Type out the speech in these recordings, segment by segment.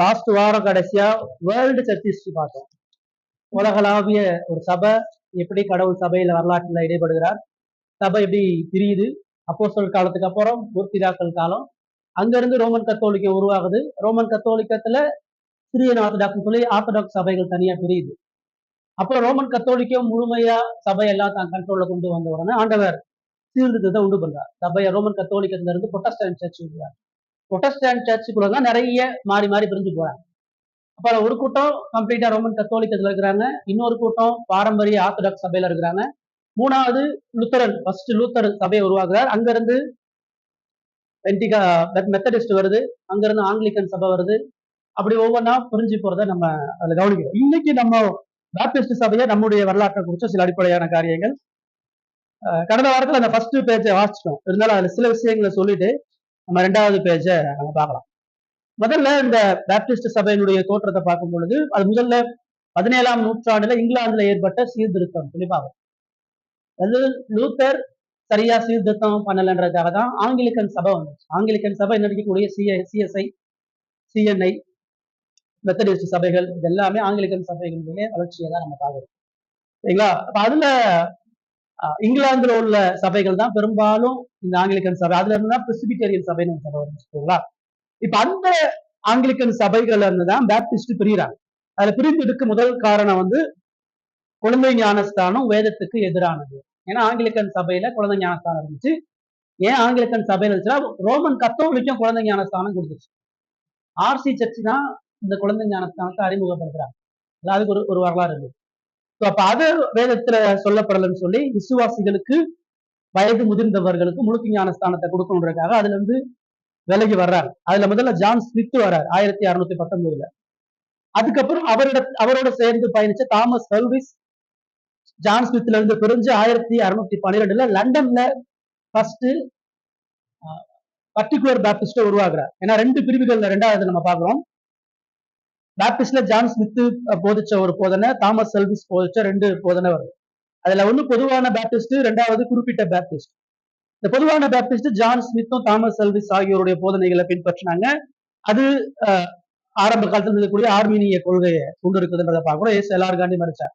Last வாரம் கடைசியா world search history பார்த்தோம். உலகளாவிய ஒரு சபை எப்படி கடவுள் சபையில வரலாற்றுல இடைபடுகிறார், சபை எப்படி பிரியுது, அப்போஸ்தலர் காலத்துக்கு அப்புறம் முற்பிதாக்கள் காலம், அங்கிருந்து ரோமன் கத்தோலிக்கம் உருவாகுது. ரோமன் கத்தோலிக்கத்துல சிரியன் ஆர்த்தடாக்ஸ் சொல்லி ஆர்த்தடாக்ஸ் சபைகள் தனியா பிரியுது. அப்புறம் ரோமன் கத்தோலிக்கம் முழுமையா சபையெல்லாம் தான் கண்ட்ரோல்ல கொண்டு வந்த உடனே ஆண்டவர் சீர்திருத்தத்தை உண்டு பண்றார். சபையை ரோமன் கத்தோலிக்கத்துல இருந்து புரொட்டஸ்டன்ட் சர்ச் உருவார். புரொட்டஸ்டன்ட் சர்ச்சுக்குள்ள தான் நிறைய மாறி மாறி பிரிஞ்சு போறாங்க. அப்ப ஒரு கூட்டம் கம்ப்ளீட்டா ரோமன் கத்தோலிக்கத்துல இருக்கிறாங்க, இன்னொரு கூட்டம் பாரம்பரிய ஆர்த்தடாக்ஸ் சபையில இருக்கிறாங்க, மூணாவது லுத்தரன், ஃபர்ஸ்ட் லூத்தர் சபையை உருவாக்குறார். அங்கிருந்து மெத்தடிஸ்ட் வருது, அங்கிருந்து ஆங்கிலிக்கன் சபை வருது. அப்படி ஒவ்வொன்றா பிரிஞ்சு போறதை நம்ம அதுல கவனிக்கிறோம். இன்னைக்கு நம்ம பாப்டிஸ்ட் சபையை நம்முடைய வரலாற்றை குறிச்ச சில அடிப்படையான காரியங்கள் கடந்த வாரத்துல அந்த ஃபர்ஸ்ட் பேஜை வாசிச்சிட்டோம். இருந்தாலும் அதுல சில விஷயங்களை சொல்லிட்டு நம்ம ரெண்டாவது பேஜை நம்ம பார்க்கலாம். முதல்ல இந்த பாப்டிஸ்ட் சபையினுடைய தோற்றத்தை பார்க்கும் பொழுது அது முதல்ல 17ஆம் நூற்றாண்டுல இங்கிலாந்துல ஏற்பட்ட சீர்திருத்தம் சொல்லி பார்ப்போம். அது லூத்தர் சரியா சீர்திருத்தம் பண்ணலன்றதுக்காக தான் ஆங்கிலிக்கன் சபை வந்துச்சு. ஆங்கிலிக்கன் சபை இருக்கக்கூடிய சிஎஸ்ஐ, சிஎன்ஐ, மெத்தடிஸ்ட் சபைகள் இது எல்லாமே ஆங்கிலிக்கன் சபைகளுடைய வளர்ச்சியை தான் நம்ம பார்க்கிறோம். சரிங்களா? அப்ப அதுல இங்கிலாந்துல உள்ள சபைகள் தான் பெரும்பாலும் இந்த ஆங்கிலிக்கன் சபை. அதுல இருந்தா பிரெஸ்பிட்டேரியன் சபைன்னு சபை வந்துச்சுங்களா? இப்ப அந்த ஆங்கிலிக்கன் சபைகள் இருந்துதான் பாப்டிஸ்ட் பிரிகிறாங்க. அதுல பிரிந்ததுக்கு முதல் காரணம் வந்து குழந்தை ஞானஸ்தானம் வேதத்துக்கு எதிரானது. ஏன்னா ஆங்கிலிக்கன் சபையில குழந்தை ஞானஸ்தானம் இருந்துச்சு. ஏன் ஆங்கிலிக்கன் சபையில இருந்துச்சுன்னா ரோமன் கத்தோலிக்கும் குழந்தை ஞானஸ்தானம் கொடுத்துச்சு. ஆர்சி சர்ச் தான் இந்த குழந்தை ஞானஸ்தானத்தை அறிமுகப்படுத்துறாங்க. அதுக்கு ஒரு வரலாறு இருக்கு. அப்ப அது வேதத்துல சொல்லப்படலன்னு சொல்லி விசுவாசிகளுக்கு வயது முதிர்ந்தவர்களுக்கு முழுக்க ஞானஸ்தானத்தை கொடுக்கணுன்றதுக்காக அதுல இருந்து விலகி வர்றாரு. அதுல முதல்ல ஜான் ஸ்மித் வர்றாரு 1619. அதுக்கப்புறம் அவரோட சேர்ந்து பயணிச்ச தாமஸ் ஹெல்விஸ் ஜான் ஸ்மித்ல இருந்து பிரிஞ்சு 1612 லண்டன்ல ஃபர்ஸ்ட் பர்டிகுலர் பாப்டிஸ்ட உருவாக்குறார். ஏன்னா ரெண்டு பிரிவுகள்ல ரெண்டாவது நம்ம பார்க்கிறோம். பாப்டிஸ்ட்ல ஜான் ஸ்மித் போதிச்ச ஒரு போதனை, தாமஸ் ஹெல்விஸ் போதிச்ச ரெண்டு போதனை வருது. அதுல ஒண்ணு பொதுவான பாப்டிஸ்ட், ரெண்டாவது குறிப்பிட்ட பாப்டிஸ்ட். இந்த பொதுவான பாப்டிஸ்ட் ஜான் ஸ்மித்தும் தாமஸ் ஹெல்விஸ் ஆகியோருடைய போதனைகளை பின்பற்றினாங்க. அது ஆரம்ப காலத்தில் இருக்கக்கூடிய ஆர்மீனிய கொள்கையை கொண்டு இருக்குதுன்றதை பார்க்கிறோம். ஏசு எல்லாரும் காண்டி மறைச்சார்.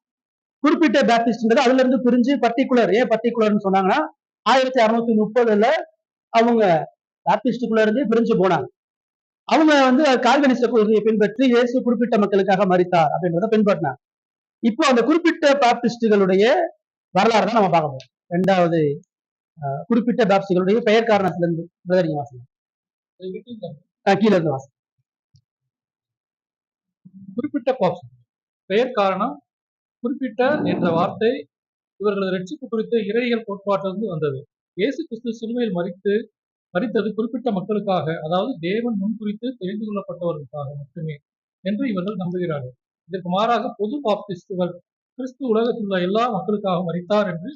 குறிப்பிட்ட பாப்டிஸ்ட்ன்றது அதுல இருந்து பிரிஞ்சு பர்டிகுலர், ஏன் பர்டிகுலர்னு சொன்னாங்கன்னா 1630 அவங்க பாப்டிஸ்டுக்குள்ள இருந்து பிரிஞ்சு போனாங்க. அவங்க வந்து கால்வினிஸ்ட கொள்கையை பின்பற்றி இயேசு குறிப்பிட்ட மக்களுக்காக மரித்தார் அப்படின்றத பின்பற்றினாங்க. இப்போ அந்த குறிப்பிட்ட பாப்டிஸ்டுகளுடைய வரலாறு தான் நம்ம பார்க்க போறோம். ரெண்டாவது குறிப்பிட்ட பாப்டிஸ்டுகளுடைய பெயர் காரணத்துல இருந்து வாசனம் கீழே இருந்து வாசனம். குறிப்பிட்ட பாப்டிஸ்ட் பெயர் காரணம் குறிப்பிட்ட என்ற வார்த்தை இவர்களது ரட்சிப்பு குறித்த இறையியல் கோட்பாட்டிலிருந்து வந்தது. இயேசு கிறிஸ்து சிலுவையில் மரித்தது குறிப்பிட்ட மக்களுக்காக, அதாவது தேவன் முன்குறித்து தெரிந்து கொள்ளப்பட்டவர்களுக்காக மட்டுமே என்று இவர்கள் நம்புகிறார்கள். இதற்கு மாறாக பொது பாப்டிஸ்டுகள் கிறிஸ்து உலகத்தில் உள்ள எல்லா மக்களுக்காக மரித்தார் என்று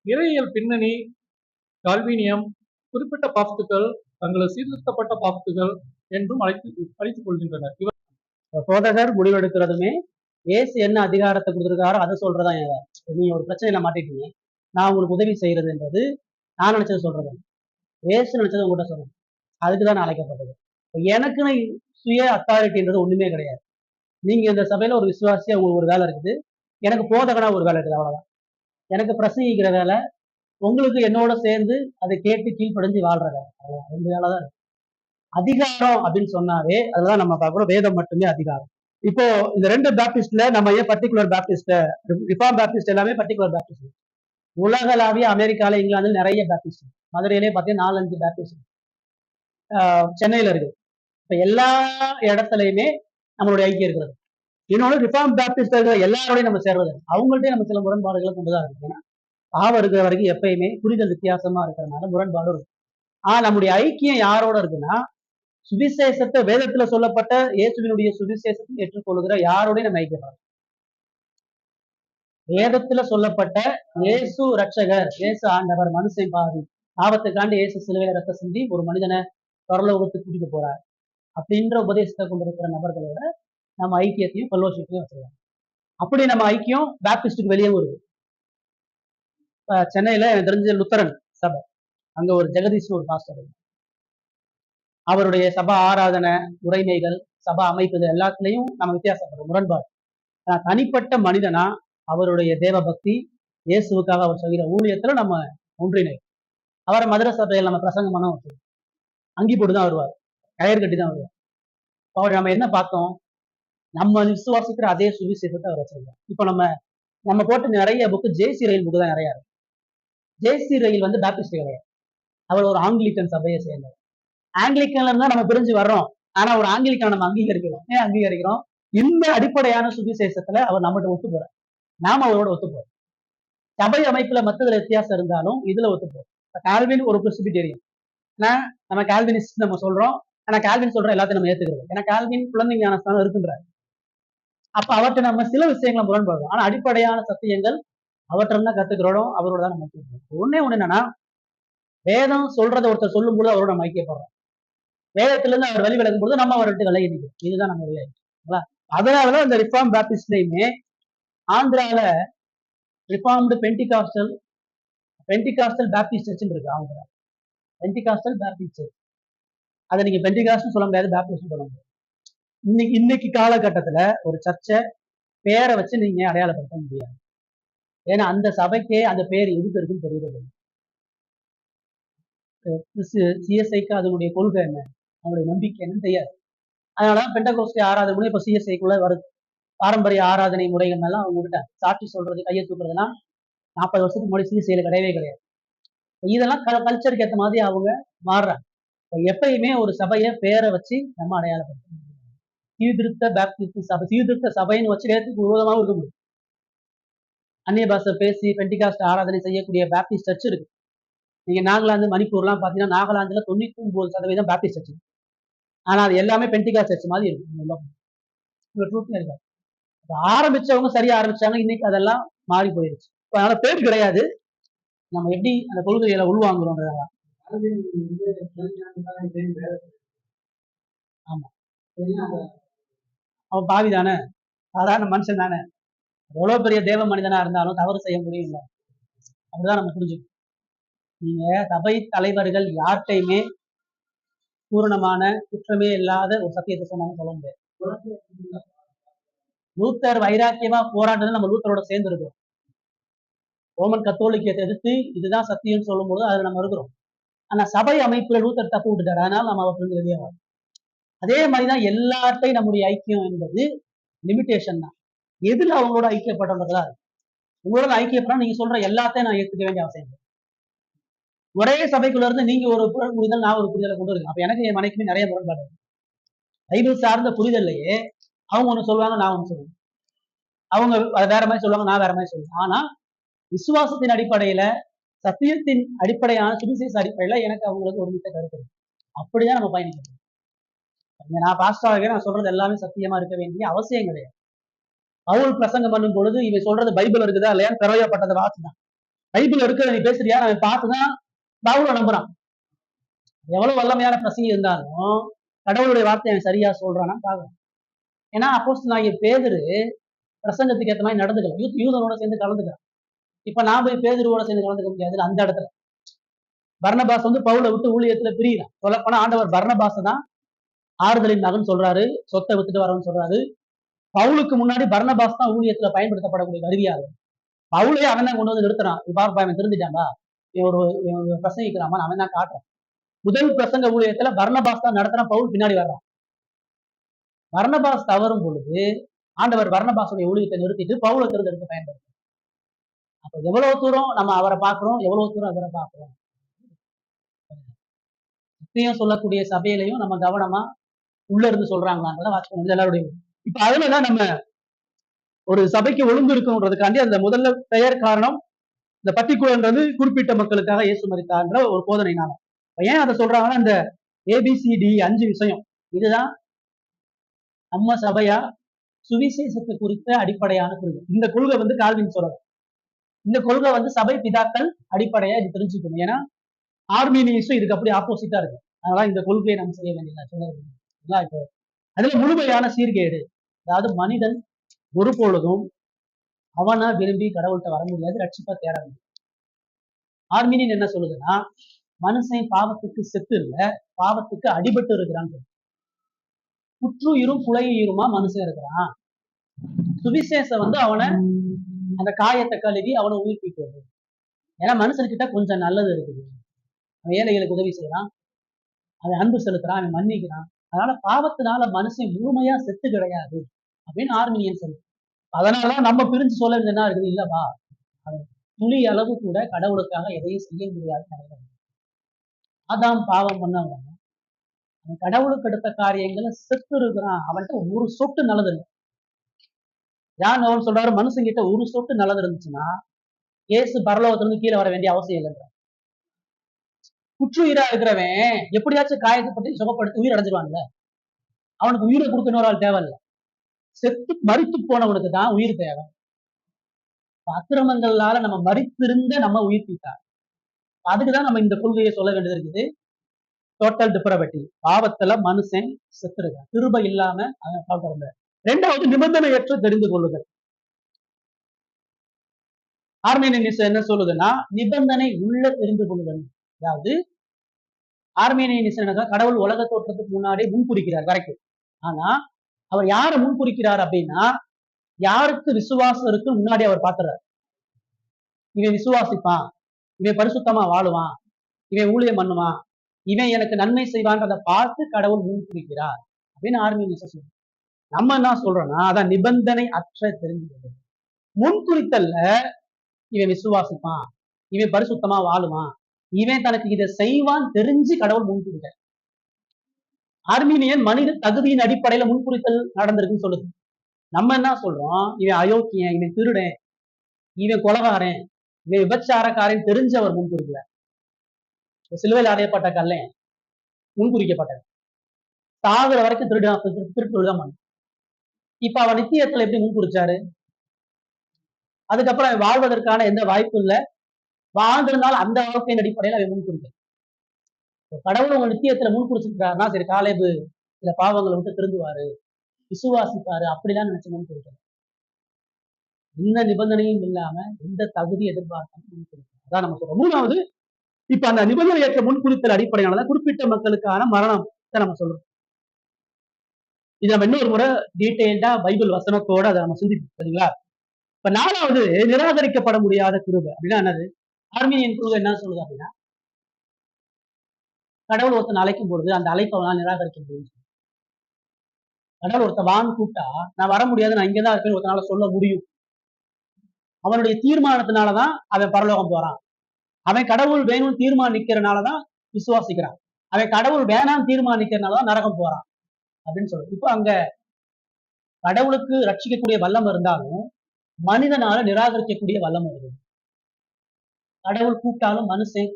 இறையியல் பின்னணி கால்வினியம் குறிப்பிட்ட பாப்டிஸ்டுகள் தங்களை சீர்திருத்தப்பட்ட பாப்டிஸ்டுகள் என்றும் அழைத்துக் கொள்கின்றனர். போதகர் முடிவெடுக்கிறதுமே ஏசு என்ன அதிகாரத்தை கொடுத்துருக்காரோ அதை சொல்றதா. நீங்க ஒரு பிரச்சனையில மாட்டிட்டீங்க, நான் உங்களுக்கு உதவி செய்யறதுன்றது நான் நினைச்சது சொல்றது, ஏசு நினைச்சது உங்ககிட்ட சொல்றேன். அதுக்குதான் நான் அழைக்கப்பட்டது. எனக்குன்னு சுய அத்தாரிட்டின்றது ஒண்ணுமே கிடையாது. நீங்க இந்த சபையில ஒரு விசுவாசியா உங்களுக்கு ஒரு வேலை இருக்குது, எனக்கு போதகனா ஒரு வேலை இருக்குது, அவ்வளவுதான். எனக்கு பிரசங்கிக்கிற வேலை, உங்களுக்கு என்னோட சேர்ந்து அதை கேட்டு கீழ்ப்படிஞ்சு வாழ்ற வேலை, அவ்வளவுதான். ரெண்டு வேலை தான் இருக்கு. அதிகாரம் அப்படின்னு சொன்னாவே அதுதான் நம்ம பார்க்கிறோம், வேதம் மட்டுமே அதிகாரம். இப்போ இந்த ரெண்டு பாப்டிஸ்ட்ல நம்ம ஏன் பர்டிகுலர் பாப்டிஸ்ட், ரிஃபார்ம் பாப்டிஸ்ட் எல்லாமே பர்டிகுலர் பாப்டிஸ்ட். உலகளாவிய அமெரிக்கால இங்கிலாந்துல நிறைய பாப்டிஸ்ட், மதுரையிலே பார்த்தீங்கன்னா 4-5 பாப்டிஸ்ட், சென்னையில இருக்கு. இப்ப எல்லா இடத்துலயுமே நம்மளுடைய ஐக்கியம் இருக்கிறது. இன்னொன்று ரிஃபார்ம் பாப்டிஸ்ட் இருக்கிற எல்லாரோடையும் நம்ம சேர்வது, அவங்கள்ட்டையும் நம்ம சில முரண்பாடுகளை கொண்டுதான் இருக்கு. ஏன்னா பாவம் இருக்கிற வரைக்கும் எப்பயுமே புரிதல் வித்தியாசமா இருக்கிறதுனால முரண்பாடு இருக்கு. நம்முடைய ஐக்கியம் யாரோட இருக்குன்னா சுவிசேஷத்தை, வேதத்துல சொல்லப்பட்ட இயேசுவினுடைய சுவிசேஷத்தை ஏற்றுக்கொள்ளுகிற யாரோடையும் நம்ம ஐக்கியப்படும். வேதத்துல சொல்லப்பட்ட இயேசு ரட்சகர், இயேசு ஆண்டவர், மனுஷன் பாவி ஆபத்துக்காண்டு இயேசு சிலுவையில ரத்த சிந்தி ஒரு மனிதனை பரலோகத்துக்கு கூட்டிட்டு போறார் அப்படின்ற உபதேசத்தை கொண்டிருக்கிற நபர்களோட நம்ம ஐக்கியத்தையும் ஃபெல்லோஷிப்பையும் வச்சிருக்காங்க. அப்படி நம்ம ஐக்கியம் பாப்டிஸ்டுக்கு வெளியே வருது. சென்னையில எனக்கு தெரிஞ்ச லுத்தரன் சபை, அங்க ஒரு ஜெகதீஷ் ஒரு பாஸ்டர், அவருடைய சபா ஆராதனை உரைமைகள் சபா அமைப்புகள் எல்லாத்துலயும் நம்ம வித்தியாசப்படுறோம், முரண்பாடு. ஆனா தனிப்பட்ட மனிதனா அவருடைய தேவ பக்தி, இயேசுவுக்காக அவர் செய்கிற ஊழியத்துல நம்ம ஒன்றிணை. அவரை மதுரை சபையில் நம்ம பிரசங்கம் பண்ண வச்சிருக்கோம், அங்கி போட்டு தான் வருவார், கயிறு கட்டி தான் வருவார். அவர் நம்ம என்ன பார்த்தோம், நம்ம விசுவாசிக்கிற அதே சுவிசேஷத்தை அவர் வச்சிருக்கோம். இப்போ நம்ம நம்ம போட்டு நிறைய புக்கு ஜேசி ரயில் புக்கு தான் நிறைய இருக்கு. ஜேசி ரயில் வந்து பேப்டிஸ்ட் கிடையாது, அவர் ஒரு ஆங்கிலிக்கன் சபையை சேர்ந்தவர். ஆங்கிலிக்கன்ல இருந்தா நம்ம பிரிஞ்சு வர்றோம், ஆனா ஒரு ஆங்கிலிக்கனை நம்ம அங்கீகரிக்கிறோம். ஏன் அங்கீகரிக்கிறோம்? இந்த அடிப்படையான சுவிசேஷத்துல அவர் நம்மகிட்ட ஒத்து போறார், நாம அவரோட ஒத்து போறோம். சபை அமைப்புல மத்ததுல வித்தியாசம் இருந்தாலும் இதுல ஒத்து போறோம். கால்வின் ஒரு பிரெஸ்பிட்டேரியன், நம்ம கால்வினிஸ்ட் நம்ம சொல்றோம், ஆனா கால்வின் சொல்ற எல்லாத்தையும் நம்ம ஏத்துக்கிறது. ஏன்னா கால்வின் குழந்தை ஞானஸ்தானம் இருக்குன்றாரு. அப்ப அவர்கிட்ட நம்ம சில விஷயங்களை முரண்படுறோம், ஆனா அடிப்படையான சத்தியங்கள் அவர்கிட்ட இருந்தா கத்துக்கிறோம், அவரோட தான் நம்ம கேட்கிறோம். ஒண்ணு என்னன்னா, வேதம் சொல்றதை ஒருத்தர் சொல்லும் போது அவரோட நம்ம ஐக்கியப்படுறோம், வேதத்துல இருந்து அவர் வழி விலகும் போது நம்ம அவர்கிட்ட விலகி நிற்கிறோம். இதுதான் நம்ம விளையாட்டு. அதனாலதான் இந்த ரிஃபார்ம் பேப்டிஸ்ட்லயுமே ஆந்திரால ரிஃபார்ம்டு பென்டிகாஸ்டல் பேப்டிஸ்ட் சர்ச் இருக்கு. அவங்க பென்டிகாஸ்டல் பேப்டிஸ்ட் சர்ச், அதை நீங்க பென்டிகாஸ்ட் சொல்ல முடியாது, பேப்டிஸ்ட் சொல்ல முடியாது. இன்னைக்கு காலகட்டத்துல ஒரு சர்ச்சை பேரை வச்சு நீங்க அடையாளப்படுத்த முடியாது. ஏன்னா அந்த சபைக்கே அந்த பேர் எதுக்கு இருக்குன்னு தெரியுது. சிஎஸ்ஐக்கு அதனுடைய கொள்கை என்ன, அவங்களுடைய நம்பிக்கை என்னன்னு தெரியாது. அதனால பெண்டகோஸ்டே ஆராதனை இப்ப சிஎஸ்ஐக்குள்ள வருது. பாரம்பரிய ஆராதனை முறைகள் எல்லாம் அவங்க விட்டாங்க. சாட்சி சொல்றது, கையை தூக்குறதுலாம் 40 வருஷத்துக்கு முன்னாடி சிஎஸ்ஐல கிடையவே கிடையாது. இதெல்லாம் கல்ச்சருக்கு ஏற்ற மாதிரி அவங்க மாறுறாங்க. எப்பயுமே ஒரு சபையை பேரை வச்சு நம்ம அடையாளப்படுத்த முடியும். சீர்திருத்த பேப்டிஸ்ட் சபை, சீர்திருத்த சபைன்னு வச்சு நேரத்துக்கு விரோதமாகவும் இருக்க முடியும். அந்நிய பாஷை பேசி பென்டிகாஸ்ட் ஆராதனை செய்யக்கூடிய பேப்டிஸ்ட் சர்ச் இருக்கு. நீங்க நாகாலாந்து மணிப்பூர்லாம் பாத்தீங்கன்னா நாகாலாந்துல 99% பேப்டிஸ்ட் சர்ச், ஆனா அது எல்லாமே பென்டிகாஸ்ட் சர்ச் மாதிரி இருக்கும். ஆரம்பிச்சவங்க சரியா ஆரம்பிச்சாங்க, இன்னைக்கு அதெல்லாம் மாறி போயிருச்சு. அதனால பேர் கிடையாது, நம்ம எப்படி அந்த கொள்கைகளை உள்வாங்குறோம். ஆமா, அவன் பாவி தானே, சாதாரண மனுஷன் தானே, எவ்வளவு பெரிய தேவ மனிதனா இருந்தாலும் தவறு செய்ய முடியல. அப்படிதான் நம்ம புரிஞ்சுக்கணும். நீங்க சபை தலைவர்கள் யார்கிட்டையுமே பூரணமான குற்றமே இல்லாத ஒரு சத்தியத்தை சொன்னாங்க சொல்ல முடியாது. லூத்தர் வைராக்கியமா போராட்டத்தில் நம்ம லூத்தரோட சேர்ந்து இருக்கிறோம். ரோமன் கத்தோலிக்கத்தை எதிர்த்து இதுதான் சத்தியம்னு சொல்லும் போது அதுல நம்ம இருக்கிறோம். ஆனா சபை அமைப்புல லூத்தர் தப்பு விட்டுட்டாரு, அதனால நம்ம அவருக்கு வெளியே வரோம். அதே மாதிரிதான் எல்லார்ட்டையும் நம்முடைய ஐக்கியம் என்பது லிமிடேஷன் தான். எதுல அவங்களோட ஐக்கியப்படுறதா, உங்களோட ஐக்கியப்பட நீங்க சொல்ற எல்லாத்தையும் நான் ஏற்றுக்க வேண்டிய அவசியம் இல்லை. ஒரே சபைக்குள்ள இருந்து நீங்க ஒரு புரிதல், நான் ஒரு புரிதலை கொண்டு இருக்கேன். அப்ப எனக்கு என் மனைக்குமே நிறைய முரண்பாடு. பைபிள் சார்ந்த புரிதல்லையே அவங்க ஒண்ணு சொல்லுவாங்க, நான் ஒண்ணு சொல்லுவேன். அவங்க வேற மாதிரி சொல்லுவாங்க, நான் வேற மாதிரி சொல்லுவேன். ஆனா விசுவாசத்தின் அடிப்படையில, சத்தியத்தின் அடிப்படையான சுவிசேஷ அடிப்படையில எனக்கு அவங்களுக்கு ஒரு மித்த கருத்து இருக்கு. அப்படிதான் நம்ம பயணிக்கணும். நான் பாஸ்டாக நான் சொல்றது எல்லாமே சத்தியமா இருக்க வேண்டிய அவசியம் கிடையாது. பவுல் பிரசங்கம் பண்ணும் பொழுது இவன் சொல்றது பைபிள் இருக்குதா இல்லையான்னு பெறவையப்பட்டதை வாசிதான். பைபிள் இருக்கிறத நீ பேசுறியா, அவன் பார்த்துதான் பவுலை நம்புறான். எவ்வளவு வல்லமையான பிரசங்கி இருந்தாலும் கடவுளுடைய வார்த்தை அவன் சரியா சொல்றானா பாக்குறான். ஏன்னா அப்போஸ்தலனாகிய பேதுரு பிரசங்கத்துக்கு ஏற்ற மாதிரி நடந்துக்கலாம், யூதனோட சேர்ந்து கலந்துக்கிறான். இப்ப நான் போய் பேதுருவோட சேர்ந்து கலந்துக்க முடியாது. அந்த இடத்துல பர்னபாஸ் வந்து பவுலை விட்டு ஊழியத்துல பிரியிறான். சொல்லப்போனா ஆண்டவர் பர்னபாஸ் தான் ஆறுதலின் மகன் சொல்றாரு, சொத்தை வித்துட்டு வரணும்னு சொல்றாரு. பவுலுக்கு முன்னாடி பர்னபாஸ் தான் ஊழியத்துல பயன்படுத்தப்படக்கூடிய கருவியாக. பவுலே அவன் தான் கொண்டு வந்து நிறுத்துறான். பாப்பா அவன் திருந்திட்டான்பா, ஒரு பிரசங்கிக்கிறாமா, அவன் தான் காட்டுறான். முதல் பிரசங்க ஊழியத்துல பர்னபாஸ் தான் நடத்துறான், பவுல் பின்னாடி வர்றான். பர்னபாஸ் தவறும் பொழுது ஆண்டவர் பர்னபாஸுடைய ஊழியத்தை நிறுத்திட்டு பவுலை தேர்ந்தெடுத்து பயன்படுத்தும். அப்ப எவ்வளவு தூரம் நம்ம அவரை பார்க்கிறோம், எவ்வளவு தூரம் அவரை பார்க்கிறோம். சத்தியம் சொல்லக்கூடிய சபையிலையும் நம்ம கவனமா உள்ள இருந்து சொல்றாங்களான்றத எல்லாருடைய. இப்ப அதுலதான் நம்ம ஒரு சபைக்கு ஒழுங்கு இருக்குன்றதுக்காண்டி அந்த முதல்ல பெயர் காரணம், இந்த பர்டிகுலர்ன்றது குறிப்பிட்ட மக்களுக்காக இயேசு மரித்தார்ன்ற ஒரு போதனைனால. ஏன் அதை சொல்றாங்கன்னா இந்த ABCD 5 விஷயம், இதுதான் நம்ம சபையா சுவிசேஷத்தை குறித்த அடிப்படையான கொள்கை. இந்த கொள்கை வந்து கால்வின் சொல்றது. இந்த கொள்கை வந்து சபை பிதாக்கள் அடிப்படையா இது தெரிஞ்சுக்கணும். ஏன்னா ஆர்மீனியஸும் இதுக்கு அப்படி ஆப்போசிட்டா இருக்கு. அதனால இந்த கொள்கையை நம்ம செய்ய வேண்டியதா சொல்றது. இப்போ அதுல முழுமையான சீர்கேடு, அதாவது மனிதன் ஒரு பொழுதும் அவனா விரும்பி கடவுள்கிட்ட வர முடியாது, ரட்சிப்பா தேட முடியும். ஆர்மீனியன் என்ன சொல்லுதுன்னா, மனுஷன் பாவத்துக்கு செத்து இல்ல, பாவத்துக்கு அடிபட்டு இருக்கிறான்னு. புற்றுயிரும் புலையுயிருமா மனுஷன் இருக்கிறான். சுவிசேஷம் அவனை அந்த காயத்தை கழுவி அவனை உயிர்ப்பிக்கிறது. ஏன்னா மனுஷன்கிட்ட கொஞ்சம் நல்லது இருக்குது. அவன் ஏழைகளுக்கு உதவி செய்யறான், அவன் அன்பு செலுத்துறான், அவன் மன்னிக்கிறான். அதனால பாவத்தினால மனுஷன் முழுமையா செத்து கிடையாது அப்படின்னு ஆர்மீனியன் சொல்லு. அதனாலதான் நம்ம பிரிஞ்சு சொல்ல என்ன இருக்குது, இல்லப்பா அவன் துளி அளவு கூட கடவுளுக்காக எதையும் செய்ய முடியாது நினைக்கிறான். அதான் பாவம் பண்ணவன் அவன் கடவுளுக்கு எடுத்த காரியங்களை செத்து இருக்கிறான். அவன்கிட்ட ஒரு சொட்டு நல்லது இல்லை. யான் அவன் சொல்றாரு, மனுஷங்கிட்ட ஒரு சொட்டு நல்லது இருந்துச்சுன்னா இயேசு பரலோகத்திலிருந்து கீழே வர வேண்டிய அவசியம் இல்லைன்ற. புற்றுயிரா இருக்கிறவன் எப்படியாச்சும் காயத்தைப்பட்டு சுகப்படுத்தி உயிர் அடைஞ்சிருவான்ல. அவனுக்கு உயிரை கொடுக்கணும் ஒரு ஆள் தேவையில்லை. செத்து மரித்து போனவனுக்கு தான் உயிர் தேவை. அக்கிரமங்களால நம்ம மரித்திருந்த நம்ம உயிர்ப்பித்தார். அதுக்குதான் நம்ம இந்த கொள்கையை சொல்ல வேண்டியது இருக்குது. டோட்டல் டிப்ரவிட்டி, பாவத்துல மனுஷன் செத்துருக்கான், கிருபை இல்லாம அவன் பார்க்க. ரெண்டாவது நிபந்தனையற்ற தெரிந்து கொள்ளுதல். ஆர்மீனியன் என்ன சொல்லுதுன்னா நிபந்தனை உள்ள தெரிந்து கொள்ளுதல். அதாவது ஆர்மீனியன் கடவுள் உலக தோற்றத்துக்கு முன்னாடி முன்குறிக்கிறார், கரெக்ட். ஆனா அவர் யாரை முன்குறிக்கிறார் அப்படின்னா, யாருக்கு விசுவாசம் இருக்கு முன்னாடி அவர் பார்த்துறார். இவன் விசுவாசிப்பான், இவன் பரிசுத்தமா வாழுவான், இவன் ஊழியம் பண்ணுவான், இவன் எனக்கு நன்மை செய்வான்றதை பார்த்து கடவுள் முன்குறிக்கிறார் அப்படின்னு ஆர்மீனியன் சொல்லுவாங்க. நம்ம என்ன சொல்றோம்னா அதான் நிபந்தனை அற்ற தெரிந்து கொள்ளுதல். முன்குறித்தல்ல இவன் விசுவாசிப்பான், இவன் பரிசுத்தமா வாழுவான், இவன் தனக்கு இதை செய்வான் தெரிஞ்சு கடவுள் முன்குறிக்க. ஆர்மீனியன் மனித தகுதியின் அடிப்படையில முன்குறித்தல் நடந்திருக்குன்னு சொல்லுது. நம்ம என்ன சொல்றோம், இவன் அயோக்கியன், இவன் திருடன், இவன் கொலகாரன், இவன் விபச்சாரக்காரன் தெரிஞ்சு அவர் முன்குறிக்கல. சிலுவையில் அறையப்பட்ட கல்லையன் முன்குறிக்கப்பட்டது. சாகுற வரைக்கும் திருட்டுதான் பண்ண. இப்ப அவன் நித்தியத்துல எப்படி முன்குறிச்சாரு? அதுக்கப்புறம் அவன் வாழ்வதற்கான எந்த வாய்ப்பு இல்லை. வாழ்ந்திருந்தால் அந்த வாழ்க்கையின் அடிப்படையில் அவன் முன்குறிக்க. கடவுள் உங்க நித்தியத்துல முன்குறிச்சிருக்காருன்னா சரி, காலேபு சில பாவங்களை விட்டு திருந்துவாரு, விசுவாசிப்பாரு, அப்படிலாம் நினைச்சு முன்குறிக்க. எந்த நிபந்தனையும் இல்லாம எந்த தகுதி எதிர்பார்க்காம முன்குறிக்க. அதான் நம்ம சொல்றோம். மூணாவது, இப்ப அந்த நிபந்தனையற்ற முன்குறித்தல் அடிப்படையானதான் குறிப்பிட்ட மக்களுக்கான மரணம் நம்ம சொல்றோம். இது நம்ம இன்னொரு முறை டீட்டெயில்டா பைபிள் வசனத்தோட அதை நம்ம சிந்திப்போம், சரிங்களா? இப்ப நாலாவது, நிராகரிக்கப்பட முடியாத கிருபை அப்படின்னா என்னது? ஆர்மீனியன் கிருபை என்ன சொல்லுது அப்படின்னா, கடவுள் ஒருத்தன் அழைக்கும் பொழுது அந்த அழைப்பை அவனால் நிராகரிக்க முடியும். கடவுள் ஒருத்த வான் கூப்பிட்டா நான் வர முடியாது, நான் இங்கதான் இருக்கேன்னு ஒருத்தனால சொல்ல முடியும். அவனுடைய தீர்மானத்தினாலதான் அவன் பரலோகம் போறான். அவன் கடவுள் வேணும்னு தீர்மானிக்கிறனாலதான் விசுவாசிக்கிறான். அவன் கடவுள் வேணாம் தீர்மானிக்கிறனாலதான் நரகம் போறான் அப்படின்னு சொல்லுது. இப்போ அங்க கடவுளுக்கு ரட்சிக்கக்கூடிய வல்லம் இருந்தாலும் மனிதனால நிராகரிக்கக்கூடிய வல்லம் இருக்குது. கடவுள் கூப்பிட்டாலும் மனுஷன்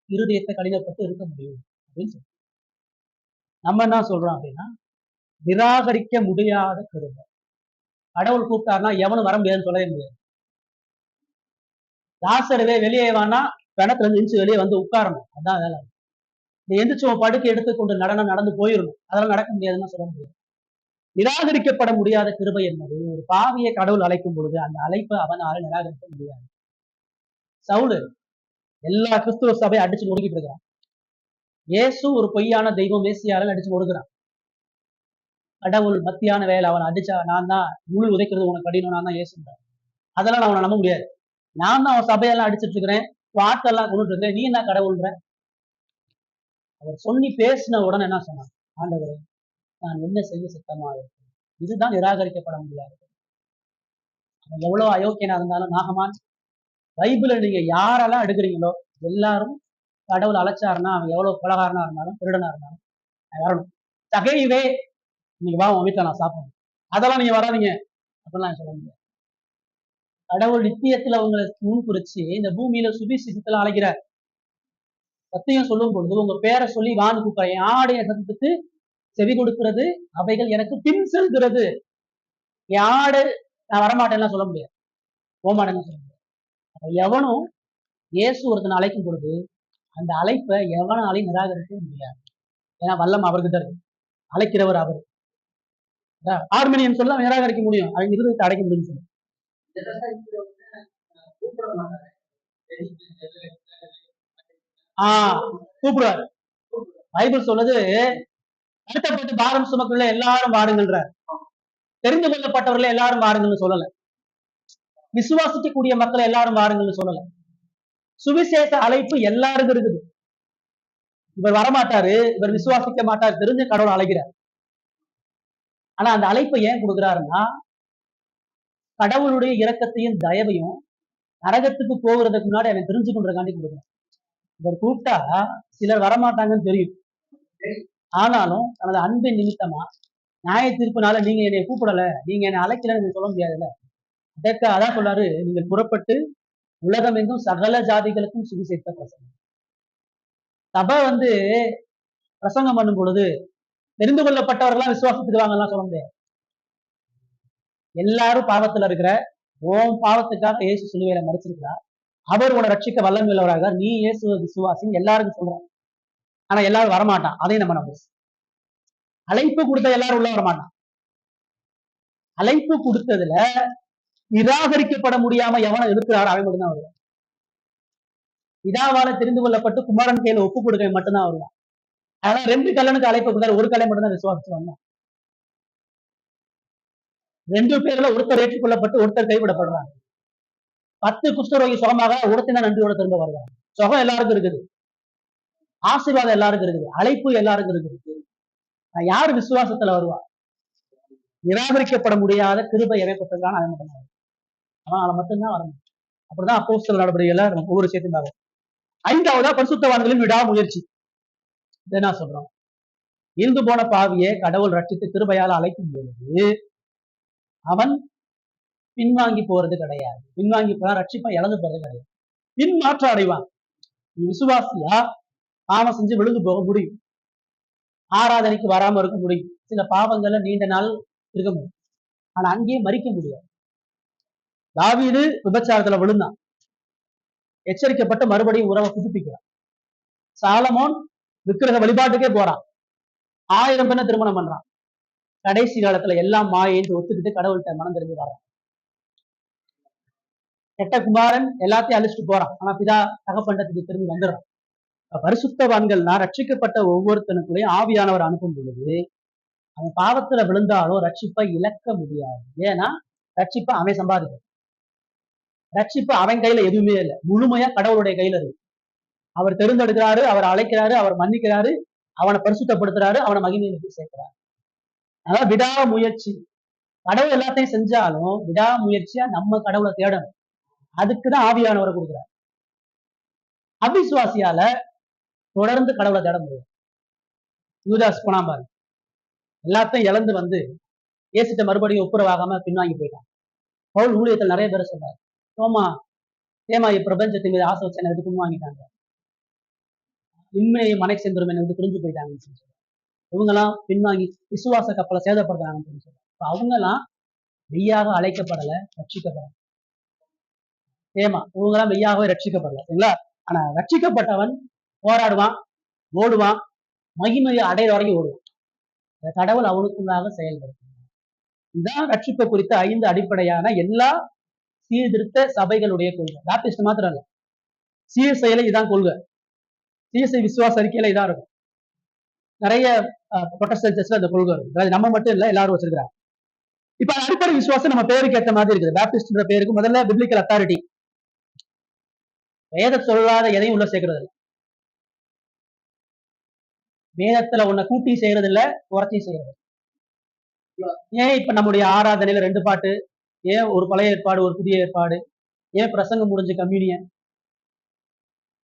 இருதயத்தை கடினப்பட்டு இருக்க முடியும் அப்படின்னு சொல்லி நம்ம என்ன சொல்றோம் அப்படின்னா, நிராகரிக்க முடியாத கிருபை. கடவுள் கூப்பிட்டாருன்னா எவனும் வர முடியாதுன்னு சொல்லவே முடியாது. லாசருவே வெளியே வானா பிணத்துல இருந்து எந்திரிச்சு வெளியே வந்து உட்காரணும், அதான் வேலை. இந்த எந்திரிச்சு படுக்கை எடுத்துக்கொண்டு நடந்து போயிடணும், அதெல்லாம் நடக்க முடியாதுன்னு சொல்ல முடியாது. நிராகரிக்கப்பட முடியாத கிருபை என்பது ஒரு பாவியை கடவுள் அழைக்கும் பொழுது அந்த அழைப்பை அவனால நிராகரிக்க முடியாது. சவுலு எல்லா கிறிஸ்துவ சபையை அடிச்சு நொறுக்கிட்டு இருக்கிறான். இயேசு ஒரு பொய்யான தெய்வம், மேசியாரன் அடிச்சு நொறுக்கிறான். கடவுள் மத்தியான வேலை அவன் அடிச்சா, நான் தான் முழு உதைக்கிறது உனக்கு கடினம், நான் தான் இயேசுன்றான். அதெல்லாம் நான் அவனை நம்ப முடியாது. நான் தான் அவன் சபையெல்லாம் அடிச்சிட்டு இருக்கிறேன், வாட்டெல்லாம் கொண்டுட்டு இருக்கிறேன், நீ என்ன கடவுள்ன்ற? அவர் சொல்லி பேசின உடனே என்ன சொன்னான், ஆண்டவரே நான் என்ன செய்ய சித்தமா இருக்கேன். இதுதான் நிராகரிக்கப்பட முடியாது. அவன் எவ்வளவு அயோக்கியனா இருந்தாலும் நாகமான், பைபிளை நீங்க யாரெல்லாம் எடுக்கிறீங்களோ எல்லாரும் கடவுள் அழைச்சாருன்னா அவன் எவ்வளவு கொலகாரனா இருந்தாலும் திருடனா இருந்தாலும் வரணும். தகையவே நீங்க வா, உன் வீட்டுல நான் சாப்பிடணும், அதெல்லாம் நீங்க வராதீங்க அப்படிலாம் சொல்ல முடியாது. கடவுள் நித்தியத்துல உங்களை முன்குறிச்சு இந்த பூமியில சுவிசேஷத்துல அழைக்கிறார். சத்தியம் சொல்லும் பொழுது உங்க பேரை சொல்லி வான்னு கூப்பிடுறேன், என் ஆடைய சத்தத்துக்கு செவி கொடுக்கிறது அவைகள் எனக்கு பின் செல்கிறது. என் ஆடு நான் வரமாட்டேன்னா சொல்ல முடியாது, போமாட்டேன்னு சொல்ல முடியாது. அப்ப எவனும் இயேசு ஒருத்தனை அழைக்கும் பொழுது அந்த அழைப்பை எவனாலையும் நிராகரிக்க முடியாது. ஏன்னா வல்லம் அவர்கிட்ட இருக்கு, அழைக்கிறவர் அவர். ஆர்மீனியன் சொல்ல நிராகரிக்க முடியும், அவங்க இருதயத்தை அடைக்க முடியும் சொல்லு. கூப்பிடுவாரு. பைபிள் சொல்லுது, கஷ்டப்பட்டு பாரம் சுமக்குள்ள எல்லாரும் வாருங்கள்ன்றார். தெரிந்து கொள்ளப்பட்டவர்கள் எல்லாரும் வாருங்கள்னு சொல்லல. விசுவாசிக்கக்கூடிய மக்களை எல்லாரும் வாருங்கள்னு சொல்லல. சுவிசேஷ அழைப்பு எல்லாருக்கும் இருக்குது. இவர் வரமாட்டாரு, இவர் விசுவாசிக்க மாட்டார், தெரிஞ்ச கடவுள் அழைக்கிறார். ஆனா அந்த அழைப்பை ஏன் கொடுக்குறாருன்னா, கடவுளுடைய இரக்கத்தையும் தயவையும் நரகத்துக்கு போகிறதுக்கு முன்னாடி அவன் தெரிஞ்சுக்கொண்டதுக்காண்டி கொடுக்குறான். இவர் கூப்பிட்டா சிலர் வரமாட்டாங்கன்னு தெரியும். ஆனாலும் தனது அன்பின் நிமித்தமா நியாய தீர்ப்புனால நீங்க என்னை கூப்பிடல, நீங்க என்னை அழைக்கலன்னு சொல்ல முடியாதுல்ல. அதற்கு அதான் சொல்றாரு, நீங்கள் புறப்பட்டு உலகம் எங்கும் சகல ஜாதிகளுக்கும் சுவிசேஷத்தை பிரசங்கம். சபை பிரசங்கம் பண்ணும் பொழுது தெரிந்து கொள்ளப்பட்டவர்களாம் விசுவாசத்துக்கு வாங்கலாம் சொல்ல முடியாது. எல்லாரும் பாவத்துல இருக்கிற ஓம் பாவத்துக்காக இயேசு சிலுவையில மறிச்சிருக்கிறார். அவர் உன்னை ரட்சிக்க வல்லமை உள்ளவராக, நீ இயேசு விசுவாசின்னு எல்லாருக்கும் சொல்றான். ஆனா எல்லாரும் வரமாட்டான். அதையும் நம்ம நம்ப. அழைப்பு கொடுத்த எல்லாரும் உள்ள வரமாட்டான். அழைப்பு கொடுத்ததுல நிராகரிக்கப்பட முடியாம எவனை எதிர்க்கிறாரோ அவன் மட்டும்தான் வருவான். பிதாவால தெரிந்து கொள்ளப்பட்டு குமாரன் கையில ஒப்பு கொடுக்க மட்டும்தான் வருவான். அதனால 2 கல்லனுக்கு அழைப்பு கொடுத்தாரு, ஒரு கல்லை மட்டும்தான் விசுவாசிச்சு வந்தான். 2 பேர்ல ஒருத்தர் ஏற்றுக்கொள்ளப்பட்டு ஒருத்தர் கைவிடப்படுறாங்க. 10 குஷ்டரோகி சுகமாக ஒருத்தர் நன்றியோட திரும்ப வருவாங்க. சுகம் எல்லாருக்கும் இருக்குது, ஆசீர்வாதம் எல்லாருக்கும் இருக்குது, அழைப்பு எல்லாருக்கும் இருக்குது. யாரு விசுவாசத்துல வருவா? நிராகரிக்கப்பட முடியாத கிருபை இறைப்பட்டிருக்கான அவன் மட்டும்தான், அவனால மட்டும்தான் வரணும். அப்படிதான் அப்போஸ்தலர் நடவடிக்கையில நம்ம ஒவ்வொரு விஷயத்தையும் பார்க்கணும். 5வதா பரிசுத்தவான்களின் விடாமுயற்சி. என்ன சொல்றோம்? இருந்து போன பாவியை கடவுள் ரட்சித்து கிருபையால அழைக்கும் பொழுது அவன் பின்வாங்கி போறது கிடையாது. பின்வாங்கி போனா ரட்சிப்பை இழந்து போறது கிடையாது. பின்மாற்றம் அடைவான். விசுவாசியா பாவம் செஞ்சு விழுந்து போக முடியும், ஆராதனைக்கு வராம இருக்க முடியும், சில பாவங்கள்ல நீண்ட நாள் இருக்க முடியும். ஆனா அங்கேயே மறிக்க முடியாது. தாவீது விபச்சாரத்துல விழுந்தான், எச்சரிக்கப்பட்டு மறுபடியும் உறவை புதுப்பிக்கிறான். சாலமோன் விக்கிரக வழிபாட்டுக்கே போறான், 1000 பெண்ணை திருமணம் பண்றான். கடைசி காலத்துல எல்லாம் மாயைன்னு ஒத்துக்கிட்டு கடவுள்கிட்ட மனம் திரும்பி வர்றான். கெட்ட குமாரன் எல்லாத்தையும் அழிச்சிட்டு போறான், ஆனா பிதா தகப்பண்டத்துக்கு திரும்பி வந்துடுறான். பரிசுத்தவான்கள்னா ரட்சிக்கப்பட்ட ஒவ்வொருத்தனுக்குள்ளேயும் ஆவியானவர் அனுப்பும் பொழுது அவன் பாவத்துல விழுந்தாலும் ரட்சிப்பை இழக்க முடியாது. ஏன்னா ரட்சிப்பை அவன் சம்பாதிக்க, ரட்சிப்பு அவன் கையில எதுவுமே இல்லை, முழுமையா கடவுளுடைய கையில இருக்கு. அவர் தெரிந்தெடுக்கிறாரு, அவர் அழைக்கிறாரு, அவர் மன்னிக்கிறாரு, அவனை பரிசுத்தப்படுத்துறாரு, அவனை மகிமையில சேர்க்கிறாரு. அதாவது விடாமுயற்சி. கடவுள் எல்லாத்தையும் செஞ்சாலும் விடாமுயற்சியா நம்ம கடவுளை தேடணும். அதுக்குதான் ஆவியானவரை கொடுக்குறாரு. அவிசுவாசியால தொடர்ந்து கடவுளை தேட முடியும். யூதாஸ் போனா பாரு, எல்லாத்தையும் இழந்து இயேசுட்ட மறுபடியும் ஒப்புரவாகாம பின்வாங்கி போயிட்டான். பவுல் ஊழியத்தில் நிறைய பேரை சொல்றாரு, தேமா பிரபஞ்சத்தின் மீது ஆசை வச்சு என்னை விட்டு பின்வாங்கிட்டாங்க, உண்மையை மனை சென்றும் என்னை விட்டு பிரிஞ்சு போயிட்டாங்கன்னு சொல்லி இவங்கெல்லாம் பின்வாங்கி விசுவாச கப்பலை சேதப்படுறாங்கன்னு சொல்லி அவங்கெல்லாம் மெய்யாக அழைக்கப்படலை, ரட்சிக்கப்படல. இவங்கெல்லாம் மெய்யாகவே ரட்சிக்கப்படல, சரிங்களா? ஆனா ரட்சிக்கப்பட்டவன் போராடுவான், ஓடுவான், மகிமையை அடையிற வரைக்கும் ஓடுவான். கடவுள் அவனுக்குள்ளாக செயல்படுத்தும். இதுதான் ரட்சிப்பை குறித்த 5 அடிப்படையான எல்லா சீர்திருத்த சபைகளுடைய கொள்கை. பாப்டிஸ்ட் மாத்திரம் இல்ல, சிஎஸ்ஐல இதான் கொள்கை. சிஎஸ்ஐ விசுவாச அறிக்கையில இதான் இருக்கும். நிறைய புரொட்டஸ்டன்ட் சர்ச்ல அந்த கொள்கை இருக்கு. அதாவது நம்ம மட்டும் இல்ல, எல்லாரும் வச்சிருக்கிறாங்க. இப்ப அடிப்படை விசுவாசம் நம்ம பேருக்கு ஏற்ற மாதிரி இருக்குது. பாப்டிஸ்ட் பேருக்கு முதல்ல பிப்ளிக்கல் அத்தாரிட்டி, வேத சொல்லாத எதையும் உள்ள சேர்க்கறது இல்லை. வேதத்துல உன்னை கூட்டி செய்யறது இல்ல, குறைச்சி செய்யறது. ஏன் இப்ப நம்முடைய ஆராதனையில 2 பாட்டு, ஏன் ஒரு பழைய ஏற்பாடு ஒரு புதிய ஏற்பாடு, ஏன் பிரசங்கம் முடிஞ்ச கம்யூனியன்,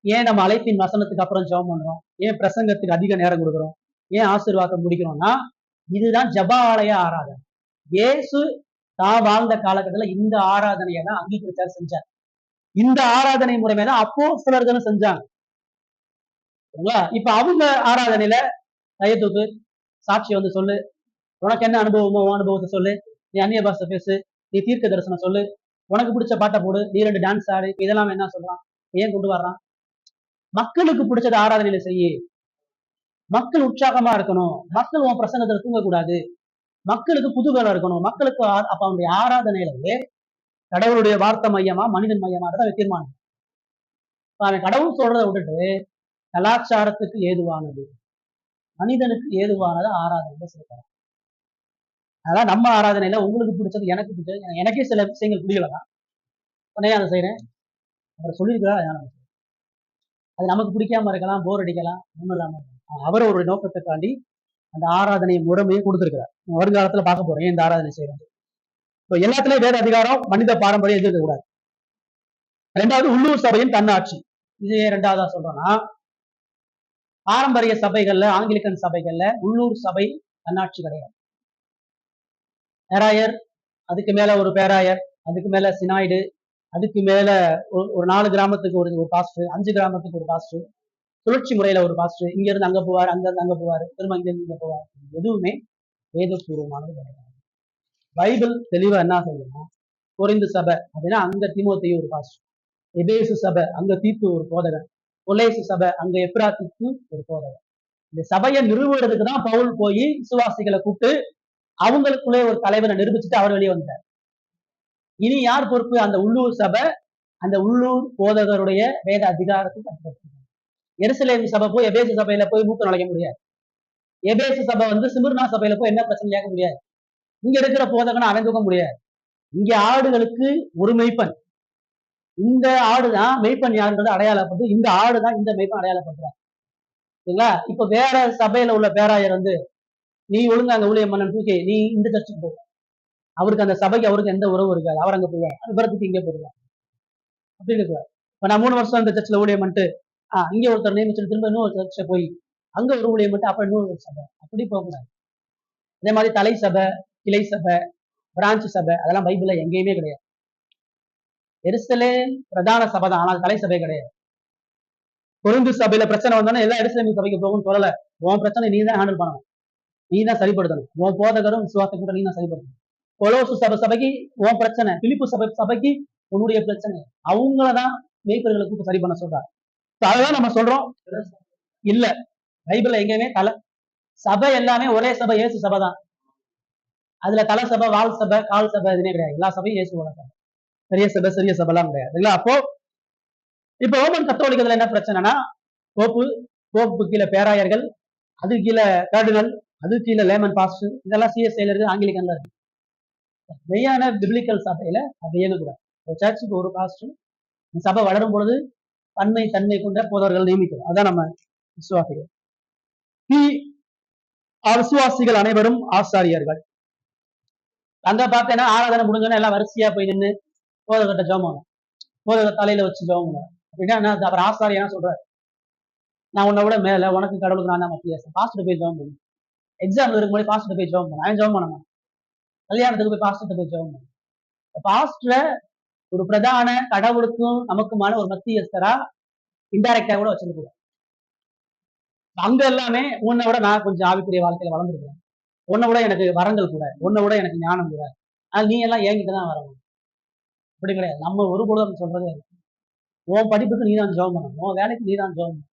ஏன் நம்ம அழைப்பின் வசனத்துக்கு அப்புறம் ஜெபம் பண்றோம், ஏன் பிரசங்கத்துக்கு அதிக நேரம் கொடுக்குறோம், ஏன் ஆசீர்வாதம் முடிக்கிறோம்னா இதுதான் ஜப ஆலய ஆராதனை. இயேசு தான் வாழ்ந்த காலகட்டத்துல இந்த ஆராதனையை தான் அங்கீகரிச்சார், செஞ்சார். இந்த ஆராதனை முறைமை தான் அப்போஸ்தலர்களும் செஞ்சாங்க. இப்ப அவங்க ஆராதனையில கையத்தூக்கு, சாட்சி சொல்லு, உனக்கு என்ன அனுபவமோ அனுபவத்தை சொல்லு, நீ அந்நிய பாஷை பேசு, நீ தீர்க்க தரிசனம் சொல்லு, உனக்கு பிடிச்ச பாட்டை போடு, நீ 2 டான்ஸ் ஆடு, இதெல்லாம் என்ன சொல்றான், ஏன் கொண்டு வர்றான்? மக்களுக்கு பிடிச்சது ஆராதனையில செய்யு, மக்கள் உற்சாகமா இருக்கணும், மக்கள் உன் பிரசங்கத்துல தூங்கக்கூடாது, மக்களுக்கு குதூகலம் இருக்கணும், மக்களுக்கு. அப்ப அவனுடைய ஆராதனையிலே கடவுளுடைய வார்த்தை மையமா மனிதன் மையமா தான் தீர்மானம். அவன் கடவுள் சொல்றதை விட்டுட்டு கலாச்சாரத்துக்கு ஏதுவானது, மனிதனுக்கு ஏதுவானது ஆராதனை சொல்றாங்க. அதான் நம்ம ஆராதனையில உங்களுக்கு பிடிச்சது, எனக்கு பிடிச்சது, எனக்கே சில விஷயங்கள் பிடிக்கலாம், உடனே அதை செய்யறேன். அவர் சொல்லியிருக்கிறார், அது நமக்கு பிடிக்காம இருக்கலாம், போர் அடிக்கலாம், ஒன்றும் இல்லாம இருக்கலாம். அவர் ஒரு நோக்கத்தை தாண்டி அந்த ஆராதனை முறைமையை கொடுத்திருக்கிறார். வருங்காலத்துல பார்க்க போறேன் இந்த ஆராதனை செய்யறது. இப்போ எல்லாத்துலயும் வேத அதிகாரம், மனித பாரம்பரியம் எதிர்க்க கூடாது. ரெண்டாவது, உள்ளூர் சபையின் தன்னாட்சி. இது ரெண்டாவதா சொல்றோம்னா, பாரம்பரிய சபைகள்ல, ஆங்கிலிக்கன் சபைகள்ல உள்ளூர் சபை தன்னாட்சி கிடையாது. பேராயர், அதுக்கு மேல ஒரு பேராயர், அதுக்கு மேல சினாய்டு, அதுக்கு மேல ஒரு 4 கிராமத்துக்கு ஒரு பாஸ்டர், 5 கிராமத்துக்கு ஒரு பாஸ்டர், சுழற்சி முறையில ஒரு பாஸ்டர், இங்க இருந்து அங்க போவார், அங்க இருந்து அங்க போவார், திரும்ப இங்க இருந்து இங்க போவார். எதுவுமே வேதபூர்வமானது கிடையாது. பைபிள் தெளிவா என்ன சொல்லுன்னா, கொரிந்து சபை அப்படின்னா அங்க தீமோத்தேயு ஒரு பாஸ்டர், எபேசு சபை அங்க தீத்து ஒரு போதகர், கொலேசு சபை அங்க எப்ராத்திக்கு ஒரு போதகர். இந்த சபையை நிறுவுறதுக்கு தான் பவுல் போய் விசுவாசிகளை கூப்பிட்டு அவங்களுக்குள்ளே ஒரு தலைவரை நிரூபிச்சுட்டு அவர் வெளியே வந்தார். இனி யார் பொறுப்பு? அந்த உள்ளூர் சபை அந்த உள்ளூர் போதகருடைய வேத அதிகாரத்துக்கு கட்டுப்பட்டு. எருசலேம் சபை போய் எபேசு சபையில போய் மூக்க நுழைக்க முடியாது. எபேசு சபை சிமிர்னா சபையில போய் என்ன பிரச்சனை கேட்க முடியாது. இங்க இருக்கிற போதகனை அவன் தூக்க முடியாது. இங்க ஆடுகளுக்கு ஒரு மெய்ப்பன், இந்த ஆடுதான் மெய்ப்பன் யாருன்றது அடையாளப்பட்டு, இந்த ஆடுதான் இந்த மெய்ப்பன் அடையாளப்படுறார். சரிங்களா? இப்ப வேற சபையில உள்ள பேராயர் நீ ஒழுங்கா அங்க ஊழியம் பண்ண தூக்கி நீ இந்த சர்ச்சுக்கு போ, அவருக்கு அந்த சபைக்கு அவருக்கு எந்த உறவு இருக்காது, அவர் அங்க போவார், விவரத்துக்கு இங்கே போடுவார் அப்படின்னு இருக்காரு. இப்ப நான் 3 வருஷம் இந்த சர்ச்சில் ஊழியம் பண்ணிட்டு இங்க ஒருத்தர் நியமிச்சு திரும்ப இன்னொரு சர்ச்சை போய் அங்க ஒரு ஊழியம் பண்ணிட்டு அப்ப இன்னொரு சபை, அப்படி போகக்கூடாது. அதே மாதிரி தலை சபை, கிளை சபை, பிரான்ச் சபை, அதெல்லாம் பைபிள்ல எங்கேயுமே கிடையாது. எருசலேம் பிரதான சபை தான், ஆனால் தலை சபை கிடையாது. கொரிந்து சபையில பிரச்சனை வந்தோன்னா எல்லாம் எருசலேம் சபைக்கு போகும்னு சொல்லல. உன் பிரச்சனை நீ தான் ஹேண்டில் பண்ணணும், நீ தான் சரிப்படுத்தணும். உன் போதகரும் விசுவாசத்தை கூட நீ தான் சரிப்படுத்தணும். கொலோசு சபைக்கு உன் பிரச்சனை, பிலிப்பு சபைக்கு உன்னுடைய பிரச்சனை, அவங்களதான் மேய்ப்பர்களை கூப்பிட்டு சரி பண்ண சொல்றாரு. அதான் நம்ம சொல்றோம், இல்ல பைபிள்ல எங்கேயுமே தலை சபை எல்லாமே ஒரே சபை, இயேசு சபை தான். அதுல தலை சபை, வால் சபை, கால் சபை எதுவுமே கிடையாது. எல்லா சபையும் இயேசுவோட சபை. பெரிய சபை சிறிய சபை எல்லாம் கிடையாது இல்ல. அப்போ இப்ப ரோமன் கத்தோலிக்கத்துல என்ன பிரச்சனைனா, போப்பு கீழே பேராயர்கள், அது கீழே கார்டினல், அது கீழே லேமன் பாஸ்டர், இதெல்லாம் சிஎஸ்ஐல இருக்கு, ஆங்கிலிக்கன்ல இருக்கு. மெய்யான பிப்ளிக்கல் சபையில அது இயங்கக்கூடாது. ஒரு சர்ச்சுக்கு ஒரு பாஸ்டர், சபை வளரும் பொழுது தன்மை கொண்ட போதவர்கள் நியமிக்கிறோம். அதான் நம்ம விசுவாசிகள். விசுவாசிகள் அனைவரும் ஆசாரியர்கள். அங்க பார்த்தேன்னா ஆராதனை முடிஞ்சோன்னா எல்லாம் வரிசையா போய் நின்று போதகட்ட ஜெபம் பண்ணும், போதக தலையில வச்சு ஜெபம் பண்ணுவேன். அப்படின்னா அப்புறம் ஆசாரி என்ன சொல்றாரு, நான் உன்னை விட மேல, உனக்கு கடவுளுக்கு நான் தான் மத்தியாசம், பாஸ்டர் போய் ஜெபம் பண்ணுவேன். எக்ஸாம் இருக்கும்போது பாஸ்டர் போய் ஜெபம் பண்ணேன், அவன் ஜெபம் பண்ண மாட்டேன். கல்யாணத்துக்கு போய் பாஸ்டர் போய் ஜெபம் பண்ணுவேன். பாஸ்டரை ஒரு பிரதான கடவுளுக்கும் நமக்குமான ஒரு மத்தியஸ்தரா இன்டைரக்டா கூட வச்சிருக்க. அங்க எல்லாமே உன்னை விட நான் கொஞ்சம் ஆவிக்குரிய வாழ்க்கையில வளர்ந்துருக்கேன், உன்னை விட எனக்கு வரங்கள் கூட, உன்னை விட எனக்கு ஞானம் கூட, அது நீ எல்லாம் என்கிட்டதான் வரணும். அப்படி கிடையாது. நம்ம ஒரு பொழுது சொல்றதே இல்லை. உன் படிப்புக்கு நீ தான் ஜெபம் பண்ணணும், உன் வேலைக்கு நீ தான் ஜெபம் பண்ணணும்,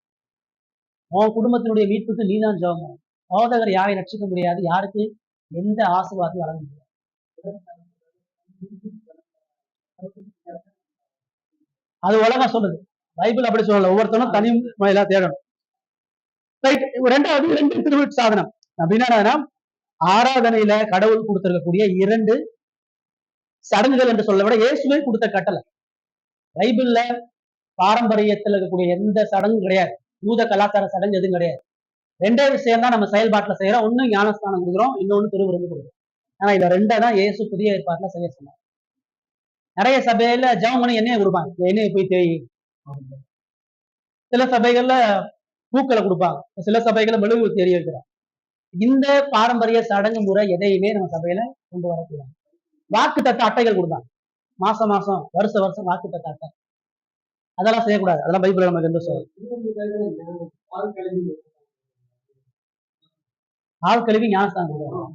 உன் குடும்பத்தினுடைய மீட்புக்கு நீ தான் ஜெபம் பண்ணணும். போதகர் யாரையும் ரட்சிக்க முடியாது, யாருக்கு எந்த ஆசீர்வாதத்தையும் வழங்க முடியாது. அது உலகம் சொல்லுது, பைபிள் அப்படி சொல்லல. ஒவ்வொருத்தரும் தனி முறையில தேடணும். ரெண்டாவது 2 திருவிழா சாதனம் அப்படின்னா, ஆராதனையில கடவுள் கொடுத்திருக்கக்கூடிய 2 சடங்குகள் என்று சொல்ல விட இயேசுவே கொடுத்த கட்டளை. பைபிள்ல பாரம்பரியத்தில் இருக்கக்கூடிய எந்த சடங்கும் கிடையாது, யூத கலாச்சார சடங்கு எதுவும் கிடையாது. 2 விஷயம் தான் நம்ம செயல்பாட்டுல செய்யறோம். ஒண்ணு ஞானஸ்தானம் கொடுக்குறோம், இன்னொன்னு திருவிருந்து கொடுக்குறோம். ஆனா இத 2 தான் இயேசு புதிய ஏற்பாட்டுல செய்ய சொன்னார். நிறைய சபையில ஜெபம் பண்ணி எண்ணெயை கொடுப்பாங்க, எண்ணெயை போய் தேய். சில சபைகள்ல பூக்களை கொடுப்பாங்க, சில சபைகளை மெழுகு தெரிய வைக்கிறாங்க. இந்த பாரம்பரிய சடங்கு முறை எதையுமே நம்ம சபையில கொண்டு வரக்கூடாது. வாக்கு தத்த அட்டைகள் கொடுப்பாங்க, மாசம் வருஷம் வாக்கு தத்த அட்டை, அதெல்லாம் செய்யக்கூடாது. அதெல்லாம் பைபிள் நமக்கு எந்த சொல்லும். ஆள் கழுவி ஞானஸ்தானம் கொடுக்கணும்.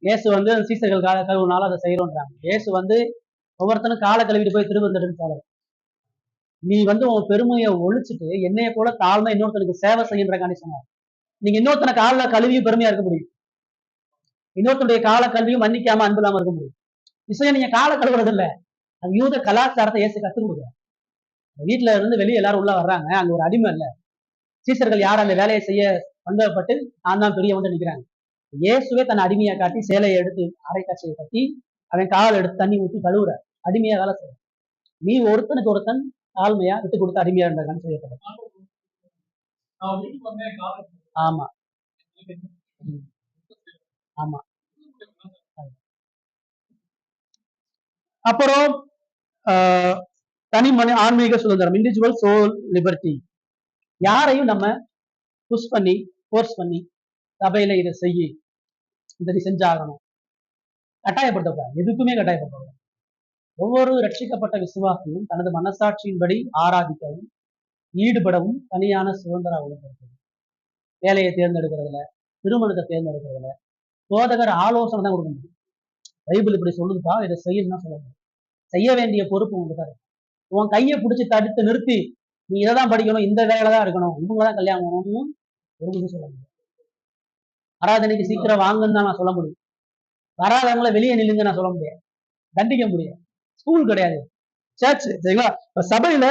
இயேசு சீசர்கள் கால கழுவுனால அதை செய்யறோன்றாங்க. இயேசு ஒவ்வொருத்தனும் காலை கழுவிட்டு போய் திருவந்தடுன்னு சொல்ல. நீ உன் பெருமையை ஒழிச்சுட்டு என்னைய போல தாழ்மை இன்னொருத்தனுக்கு சேவை செய்யன்ற காணி சொன்னார். நீங்க இன்னொருத்தனை கால கழுவியும் பெருமையா இருக்க முடியும், இன்னொருத்தனுடைய கால கல்வியும் மன்னிக்காம அன்பு இல்லாம இருக்க முடியும். விஷயம் நீங்க கால கழுவுறது இல்ல, அந்த யூத கலாச்சாரத்தை இயேசு கத்துக் கொடுக்குறாரு. வீட்டுல இருந்து வெளியே எல்லாரும் உள்ள வர்றாங்க, அங்க ஒரு அடிமை இல்ல, சீசர்கள் யார் அந்த வேலையை செய்ய வந்தப்பட்டு நான் தான் பெரிய வந்து நிற்கிறாங்க. இயேசுவே தன் அடிமையை காட்டி சேலையை எடுத்து அரைக்காட்சியை கட்டி அவன் கால் எடுத்து தண்ணி ஊற்றி கழுவுற அடிமையா வேலை செய்ய. நீ ஒருத்தனுக்கு ஒருத்தன் தாழ்மையா விட்டு கொடுத்து அடிமையா இருந்தாங்கன்னு செய்யப்படும். ஆமா ஆமா. அப்புறம் தனி மனி ஆன்மீக சுதந்திரம், இண்டிவிஜுவல் சோல் லிபர்ட்டி. யாரையும் நம்ம புஷ் பண்ணி ஃபோர்ஸ் பண்ணி சபையில இதை செய்யி, இதை செஞ்சாகணும், கட்டாயப்படுத்தக்கூடாது, எதுக்குமே கட்டாயப்படுத்தக்கூடாது. ஒவ்வொரு ரட்சிக்கப்பட்ட விசுவாசியும் தனது மனசாட்சியின்படி ஆராதிக்கவும் ஈடுபடவும் தனியான சுதந்திரம் அவங்களுக்கு. வேலையை தேர்ந்தெடுக்கிறதுல, திருமணத்தை தேர்ந்தெடுக்கிறதுல போதகர் ஆலோசனை தான் கொடுக்க முடியும். பைபிள் இப்படி சொல்லுதுப்பா, இதை செய்யணும்னா சொல்ல முடியும். செய்ய வேண்டிய பொறுப்பு உங்களுக்கு தான். உன் கையை பிடிச்சி தடுத்து நிறுத்தி நீ இதை தான் படிக்கணும், இந்த வேலையில தான் இருக்கணும், இவங்கதான் கல்யாணம் பண்ணணும்னு ஒரு விஷயம் சொல்ல முடியும். ஆராதனைக்கு சீக்கிரம் வாங்குன்னு தான் நான் சொல்ல முடியும். வராதவங்களை வெளியே நில்லுங்க நான் சொல்ல முடியாது, தண்டிக்க முடியாது. ஸ்கூல் கிடையாது, சர்ச். சரிங்களா? இப்ப சபையில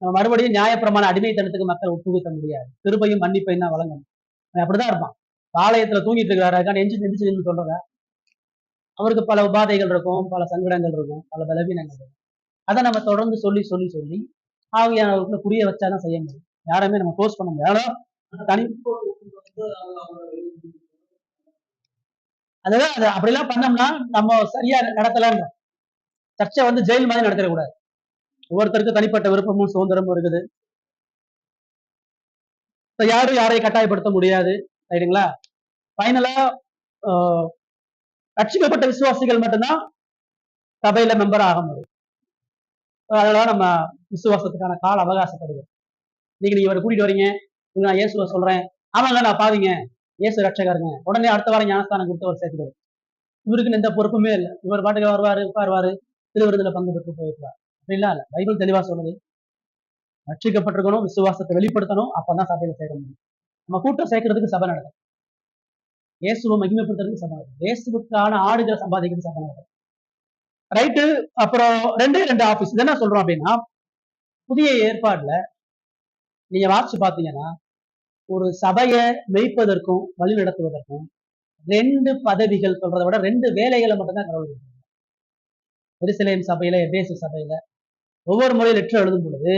மறுபடியும் நியாயப்பிரமான அடிமைத்தனத்துக்கு மக்கள் ஒப்புகுத்த முடியாது. திருப்பையும் மன்னிப்பையும் தான் வழங்கணும். அப்படிதான் இருப்பான். பாளையத்துல தூங்கிட்டு இருக்கிறாரு, எந்திரிச்சு சொல்றதா? அவருக்கு பல உபாதைகள் இருக்கும், பல சங்கடங்கள் இருக்கும், பல பலவீனங்கள் இருக்கும். அதை நம்ம தொடர்ந்து சொல்லி சொல்லி சொல்லி ஆவியானவர்களுக்குள்ள புரிய வச்சாதான் செய்ய முடியும். யாருமே நம்ம போஸ்ட் பண்ண முடியாது. தனி அதுதான் அது. அப்படிலாம் பண்ணோம்னா நம்ம சரியா நடத்தலான்ற. சர்ச்சை வந்து ஜெயில் மாதிரி நடத்தக்கூடாது. ஒவ்வொருத்தருக்கும் தனிப்பட்ட விருப்பமும் சுதந்திரமும் இருக்குது. யாரும் யாரையும் கட்டாயப்படுத்த முடியாது. ரைட்டுங்களா? ஃபைனலா ரட்சிக்கப்பட்ட விசுவாசிகள் மட்டும்தான் சபையில மெம்பர் ஆக முடியும். அதெல்லாம் நம்ம விசுவாசத்துக்கான கால அவகாசப்படுது. இன்னைக்கு நீங்க இவரை கூட்டிட்டு வரீங்க, நான் இயேசுவை சொல்றேன், ஆமாங்க நான் பாவீங்க, இயேசு ரட்சகருங்க, உடனே அடுத்த வாரம் ஞானஸ்தானம் கொடுத்து அவர் சேர்த்துக்கிறது. இவருக்கு எந்த பொறுப்புமே இல்லை. இவர் பாட்டுக்கு வருவாரு, உட்காருவாரு, திருவிருதுல பங்கு பெற்று போயிருப்பார். அப்படிலாம் இல்லை. பைபிள் தெளிவா சொல்லுது, ரட்சிக்கப்பட்டிருக்கணும், விசுவாசத்தை வெளிப்படுத்தணும், அப்பதான் சபையில சேர்க்க முடியும். நம்ம கூட்டம் சேர்க்கறதுக்கு சபை நடக்கும், இயேசுவை மகிமைப்படுத்துறதுக்கு சபை நடக்கும், இயேசுக்கான ஆடுகளை சம்பாதிக்கிறது சபை நடக்கும். ரைட்டு. அப்புறம் ரெண்டு ஆபீஸ் என்ன சொல்றோம் அப்படின்னா, புதிய ஏற்பாடுல நீங்க வாசிச்சு பாத்தீங்கன்னா ஒரு சபையை மெய்ப்பதற்கும் வழி நடத்துவதற்கும் 2 பதவிகள் சொல்றதை விட 2 வேலைகளை மட்டும்தான் கடவுள் கொடுத்தார். எருசலேம் சபையில, எபேசு சபையில ஒவ்வொரு முறை லெட்டர் எழுதும் பொழுது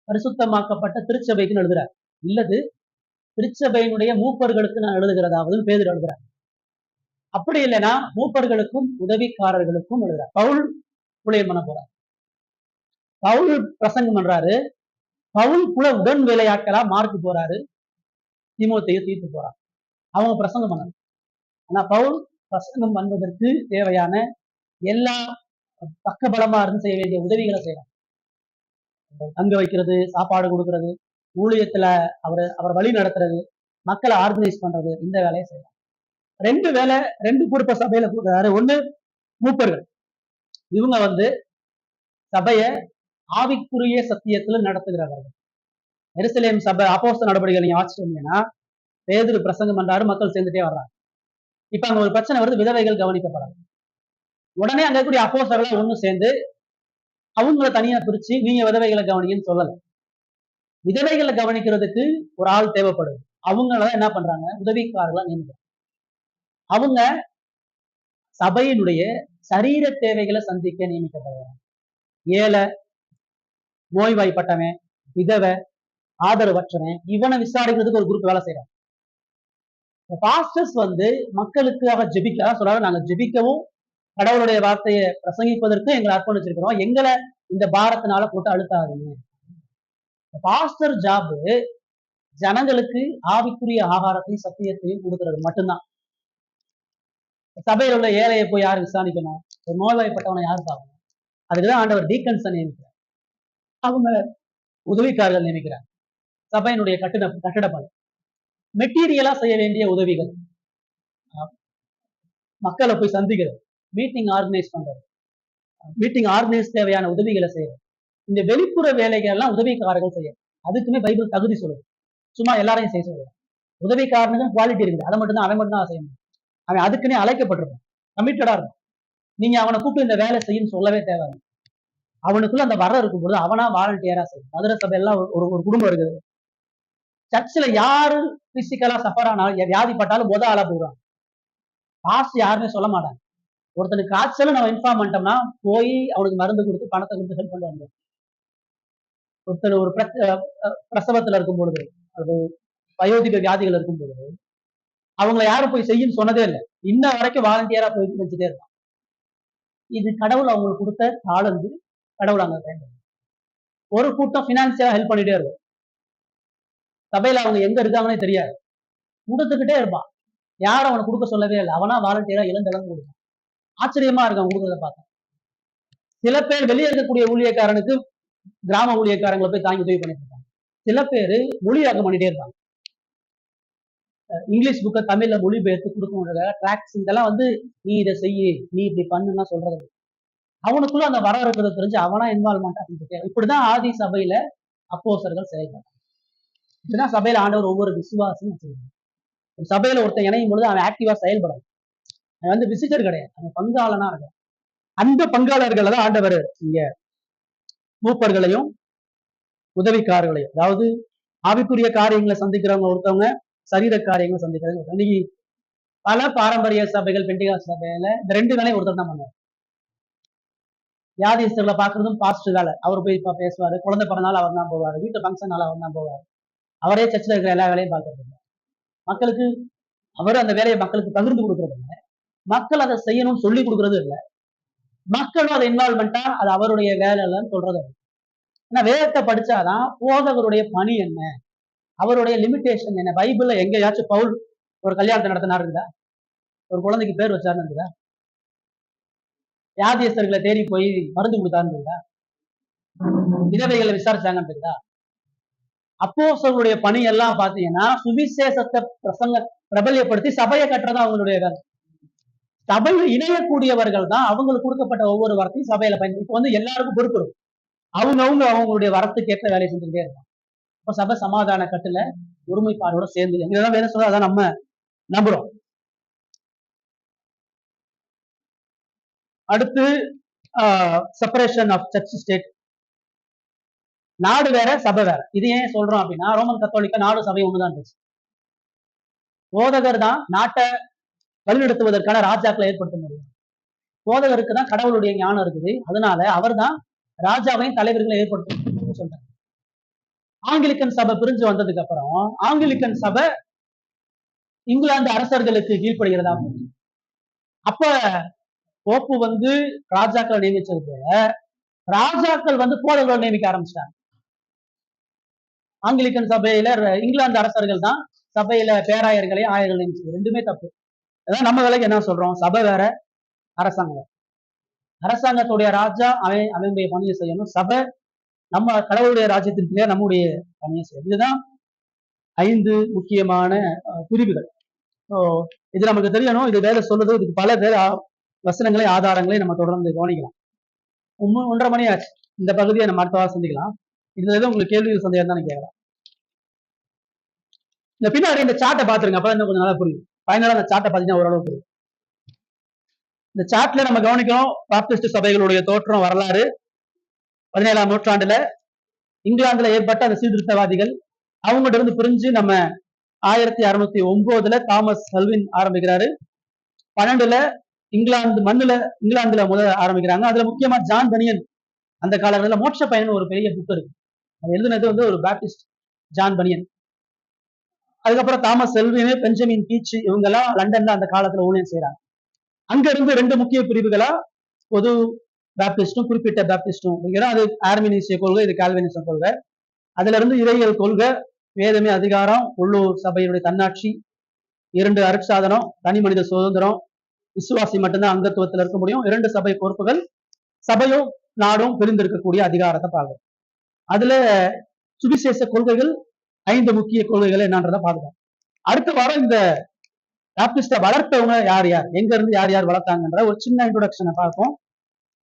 பரிசுத்தமாக்கப்பட்ட திருச்சபைக்குன்னு எழுதுறார். இல்லது திருச்சபையினுடைய மூப்பர்களுக்கு நான் எழுதுகிறதாவது பேதர் எழுதுறார். அப்படி இல்லைன்னா மூப்பர்களுக்கும் உதவிக்காரர்களுக்கும் எழுதுறார். பவுல் ஊழியம் பண்ண போறார், பவுல் பிரசங்கம் பண்றாரு, பவுல் குல உடன் வேலையாட்களா மார்க்கு போறாரு, தீமோத்தேயு தீத்து போறார், அவங்க பிரசங்கம் பண்ணாங்க. ஆனா பவுல் பிரசங்கம் பண்ணுவதற்கு தேவையான எல்லா பக்கபலமா இருந்து செய்ய வேண்டிய உதவிகளை செய்யறாங்க. தங்க வைக்கிறது, சாப்பாடு கொடுக்கறது, ஊழியத்துல அவர் வழி நடத்துறது, மக்களை ஆர்கனைஸ் பண்றது, இந்த வேலையை செய்யறாங்க. 2 வேலை, 2 பொறுப்பை சபையில கொடுக்குறாரு. ஒண்ணு மூப்பர்கள், இவங்க வந்து சபைய ஆவிக்குரிய சத்தியத்துல நடத்துகிறவர்கள். எருசலேம் சபை அப்போஸ்தலர் நடவடிக்கைகள் நீங்க வாசிச்சு வந்தீங்கன்னா பேதுரு பிரசங்கம் பண்றாரு, மக்கள் சேர்ந்துட்டே வர்றாங்க. இப்ப அங்க ஒரு பிரச்சனை வருது, விதவைகள் கவனிக்கப்படாது. உடனே அங்க இருக்கக்கூடிய அப்போஸ்தலர்கள் ஒண்ணு சேர்ந்து அவங்கள தனியா பிரிச்சு நீங்க விதவைகளை கவனிங்கன்னு சொல்லல. விதவைகளை கவனிக்கிறதுக்கு ஒரு ஆள் தேவைப்படுது. அவங்களதான் என்ன பண்றாங்க, உதவிக்காரர்களா நியமிக்கிறாங்க. அவங்க சபையினுடைய சரீர தேவைகளை சந்திக்க நியமிக்கப்படுறாங்க. ஏழை, நோய்வாய்ப்பட்டவன், விதவை, ஆதரவற்றவன், இவனை விசாரிக்கிறதுக்கு ஒரு குரூப் வேலை செய்யறாங்க. பாஸ்டர்ஸ் வந்து மக்களுக்காக ஜெபிக்க சொல்றாங்க, நாங்க ஜெபிக்கவும் கடவுளுடைய வார்த்தையை பிரசங்கிப்பதற்கு எங்களை அர்ப்பணிச்சிருக்கிறோம், எங்களை இந்த பாரத்தினால போட்டு அழுத்தாதுங்க. பாஸ்டர் ஜாப் ஜனங்களுக்கு ஆவிக்குரிய ஆகாரத்தையும் சத்தியத்தையும் கொடுக்கறது மட்டும்தான். சபையில் உள்ள ஏழையை போய் யாரு விசாரிக்கணும், ஒரு நோய்வாய்ப்பட்டவனை யாரு பார்க்கணும், அதுக்குதான் ஆண்டவர் டீக்கன்ஸை நியமிக்கிறார், அவங்க உதவிக்காரர்கள் நியமிக்கிறார். சபையினுடைய கட்டிட பணி, மெட்டீரியலா செய்ய வேண்டிய உதவிகள், மக்களை போய் சந்திக்கிறது, மீட்டிங் ஆர்கனைஸ் பண்றது, மீட்டிங் ஆர்கனைஸ் தேவையான உதவிகளை செய்யறது, இந்த வெளிப்புற வேலைகள் எல்லாம் உதவிக்காரர்கள் செய்ய. அதுக்குமே பைபிள் தகுதி சொல்லுது, சும்மா எல்லாரையும் செய்ய சொல்லுது. உதவிக்காரனுக்கு குவாலிட்டி இருக்குது, அதை மட்டும்தான் அவன் மட்டும்தான் செய்ய முடியும். அவன் அதுக்குன்னே அழைக்கப்பட்டிருப்பான், கமிட்டடா இருக்கும். நீங்க அவனை கூப்பிட்டு இந்த வேலை செய்யுன்னு சொல்லவே தேவை. அவனுக்குள்ள அந்த வரம் இருக்கும்போது அவனா வாலண்டியரா செய்யும். மதுரை சபையெல்லாம் ஒரு ஒரு குடும்பம் இருக்குது. சர்ச்சில் யாரு பிசிக்கலா சஃபர் ஆனாலும் வியாதிப்பட்டாலும் ஆளா போயிடுவாங்க. பாஸ்ட் யாருமே சொல்ல மாட்டாங்க. ஒருத்தனுக்கு காய்ச்சல் நம்ம இன்ஃபார்ம் பண்ணிட்டோம்னா போய் அவனுக்கு மருந்து கொடுத்து பணத்தை கொடுத்து ஹெல்ப் பண்ணுவாங்க. ஒருத்தர் ஒரு பிரசவத்துல இருக்கும் பொழுது, அது வயோதிக வியாதிகள் இருக்கும் பொழுது அவங்களை யாரும் போய் செய்யும் சொன்னதே இல்லை. இன்ன வரைக்கும் வாலண்டியரா போய் செஞ்சுட்டே இருக்கான். இது கடவுள் அவங்களுக்கு கொடுத்த தாளந்து. கடவுள் அங்க வேண்டும். ஒரு கூட்டம் பினான்சியலா ஹெல்ப் பண்ணிட்டே இருக்கும். சபையில அவங்க எங்க இருக்காங்கன்னே தெரியாது, கொடுத்துக்கிட்டே இருப்பான். யாரும் அவனை கொடுக்க சொல்லவே இல்லை. அவனா வாலண்டியரா இழந்து கொடுப்பான். ஆச்சரியமா இருக்கும் கொடுக்கறத பார்த்தா. சில பேர் வெளியே இருக்கக்கூடிய ஊழியக்காரனுக்கு கிராம ஊழியக்காரங்களை போய் தாங்கி உதவி பண்ணிட்டு இருக்காங்க. சில பேர் மொழியாக்கம் பண்ணிட்டே இருப்பாங்க. இங்கிலீஷ் புக்கை தமிழ்ல மொழிபெயர்த்து கொடுக்கணும். ட்ராக்ஸ் இதெல்லாம் நீ இதை செய்யு, நீ இப்படி பண்ணுன்னா சொல்றது. அவனுக்குள்ள அந்த வர இருக்கிறத தெரிஞ்சு அவனா இன்வால்வ்மெண்டா செஞ்சுட்டே. இப்படிதான் ஆதி சபையில அப்போஸ்தலர்கள் செயல்படுறாங்க. இப்படிதான் சபையில ஆண்டவர் ஒவ்வொரு விசுவாசம் வச்சிருக்காங்க. ஒரு சபையில ஒருத்தன் இணையும் பொழுது அவன் ஆக்டிவா செயல்படும். அவன் விசிட்டர் கிடையாது, அவன் பங்காளனா இருக்கான். அந்த பங்காளர்களை தான் ஆண்டவர் இங்க மூப்பர்களையும் உதவிக்காரர்களையும், அதாவது ஆவிக்குரிய காரியங்களை சந்திக்கிறவங்க ஒருத்தவங்க, சரீர காரியங்களை சந்திக்கிறவங்க. இன்னைக்கு பல பாரம்பரிய சபைகள், பெண்டிகாஸ்ட் சபையில இந்த 2 வேலையும் ஒருத்தர் தான் பண்ணுவார். வியாதிஸ்தர்களை பாக்குறதும் பாஸ்டர் வேலை. அவர் போய் பேசுவாரு. குழந்தை பிறந்தாலும் அவர் தான் போவாரு. வீட்டு ஃபங்க்ஷனால அவர் தான் போவார். அவரே சர்ச்சில் இருக்கிற எல்லா வேலையும் பார்க்கறது இல்லை. மக்களுக்கு அவர் அந்த வேலையை மக்களுக்கு பகிர்ந்து கொடுக்கறது இல்லை. மக்கள் அதை செய்யணும்னு சொல்லி கொடுக்கறது இல்லை. மக்களும் அதை இன்வால்வ்மெண்டா அது அவருடைய வேலை இல்லைன்னு சொல்றது. ஏன்னா வேதத்தை படிச்சாதான் போதவருடைய பணி என்ன, அவருடைய லிமிடேஷன் என்ன. பைபிள்ல எங்கேயாச்சும் பவுல் ஒரு கல்யாணத்தை நடத்தினாரு இருக்குதா? ஒரு குழந்தைக்கு பேர் வச்சாருன்னு இருக்குதா? வியாதியஸ்தர்களை தேடி போய் மருந்து கொடுத்தாருன்னு இருக்குதா? விதவைகளை விசாரிச்சாங்கன்னு இருக்குதா? அப்போஸ்தலர்களுடைய பணி எல்லாம் பாத்தீங்கன்னா சுவிசேஷத்தை பிரபல்யப்படுத்தி சபையை கட்டுறதா அவங்களுடைய வேலை. சபையில் இணையக்கூடியவர்கள் தான் அவங்களுக்கு கொடுக்கப்பட்ட ஒவ்வொரு வரத்தையும் சபையில பயன்படுத்தி. இப்போ எல்லாருக்கும் பொறுப்பு இருக்கும். அவங்களுடைய வரத்துக்கு ஏற்ற வேலையை செஞ்சுட்டே இருக்காங்க. இப்ப சபை சமாதான கட்டுல ஒருமைப்பாடோட சேர்ந்து இதெல்லாம் வேலை சொல்ல அதான் நம்ம நம்புறோம். அடுத்து செப்பரேஷன் ஆஃப் சர்ச் ஸ்டேட். நாடு வேற சபை வேற. இது ஏன் சொல்றோம் அப்படின்னா, ரோமன் கத்தோலிக்க நாடு சபை ஒண்ணுதான் இருந்துச்சு. போதகர் தான் நாட்டை வழிநடத்துவதற்கான ராஜாக்களை ஏற்படுத்த முடியும். போதகருக்கு தான் கடவுளுடைய ஞானம் இருக்குது. அதனால அவர் தான் ராஜாவையும் தலைவர்களை ஏற்படுத்த சொல்றாங்க. ஆங்கிலிக்கன் சபை பிரிஞ்சு வந்ததுக்கு அப்புறம் ஆங்கிலிக்கன் சபை இங்கிலாந்து அரசர்களுக்கு கீழ்ப்படுகிறதா. அப்ப போப்பு ராஜாக்களை நியமிச்சது போல ராஜாக்கள் போதகர்கள் நியமிக்க ஆரம்பிச்சிட்டாங்க. ஆங்கிலிக்கன் சபையில இங்கிலாந்து அரசர்கள் தான் சபையில பேராயர்களையும் ஆயர்கள் நியமிச்சது. ரெண்டுமே தப்பு. அதான் நம்ம வேலைக்கு என்ன சொல்றோம், சபை வேற அரசாங்கம். அரசாங்கத்துடைய ராஜா அவனுடைய பணியை செய்யணும். சபை நம்ம கடவுளுடைய ராஜ்யத்திற்கு நம்முடைய பணியை செய்யணும். இதுதான் 5 முக்கியமான பிரிவுகள். இது நமக்கு தெரியணும். இது வேலை சொல்லுது. இதுக்கு பல வேற வசனங்களை ஆதாரங்களை நம்ம தொடர்ந்து கவனிக்கலாம். 1:30 மணி ஆச்சு. இந்த பகுதியை நம்ம அடுத்த வாரம் சந்திக்கலாம். இதுல எதுவும் உங்களுக்கு கேள்வி சந்தேகம் தான் கேட்கலாம். இந்த பின்னாடி இந்த சார்ட்டை பாத்துருங்க, அப்ப இன்னும் கொஞ்சம் நல்லா புரியும். ஃபைனலா அந்த சார்ட்டை பாத்தீங்கன்னா ஓரளவு புரியும். இந்த சார்ட்ல நம்ம கவனிக்கணும் பாப்டிஸ்ட் சபைகளுடைய தோற்றம் வரலாறு. 17ஆம் நூற்றாண்டுல இங்கிலாந்துல ஏற்பட்ட அந்த சீர்திருத்தவாதிகள் அவங்ககிட்ட இருந்து பிரிஞ்சு நம்ம 1609 தாமஸ் கல்வின் ஆரம்பிக்கிறாரு. 12 இங்கிலாந்துல முதல் ஆரம்பிக்கிறாங்க. அதுல முக்கியமா ஜான் பனியன் அந்த காலங்களில் மோட்ச பயன் ஒரு பெரிய புக் இருக்கு. அது எழுதுனது ஒரு பாப்டிஸ்ட் ஜான் பனியன். அதுக்கப்புறம் தாமஸ் செல்வின், பெஞ்சமின் பீச் இவங்க எல்லாம் லண்டன்ல அந்த காலத்துல ஊழியம் செய்யறாங்க. அங்க இருந்து 2 முக்கிய பிரிவுகளா பொது பாப்டிஸ்டும் குறிப்பிட்ட பாப்டிஸ்டும். அது ஆர்மினிசிய கொள்கை, இது கால்வினிச கொள்கை. அதுல இருந்து இறையியல் கொள்கை, வேதமே அதிகாரம், உள்ளூர் சபையினுடைய தன்னாட்சி, 2 அருட்சாதனம், தனி மனித சுதந்திரம், விசுவாசி மட்டும்தான் அங்கத்துவத்தில் இருக்க முடியும், 2 சபை பொறுப்புகள், சபையும் நாடும் பிரிந்திருக்கக்கூடிய அதிகாரத்தை பார்க்கணும். அதுல சுவிசேஷ கொள்கைகள் 5 முக்கிய கொள்கைகள் என்னன்றதை பார்க்கலாம். அடுத்த வாரம் இந்த பாப்டிஸ்ட வளர்த்தவங்க யார் யார், எங்க இருந்து யார் யார் வளர்த்தாங்கன்ற ஒரு சின்ன இன்ட்ரோடக்ஷனை பார்ப்போம்.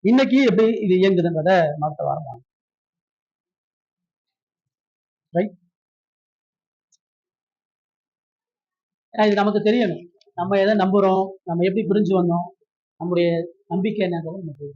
இன்னைக்கு எப்படி இது இயங்குதுன்றத அடுத்த வாரம். ரைட், இது நமக்கு தெரியணும். நம்ம எதை நம்புறோம், நம்ம எப்படி புரிஞ்சு வந்தோம், நம்முடைய நம்பிக்கை என்னங்கிறது நமக்கு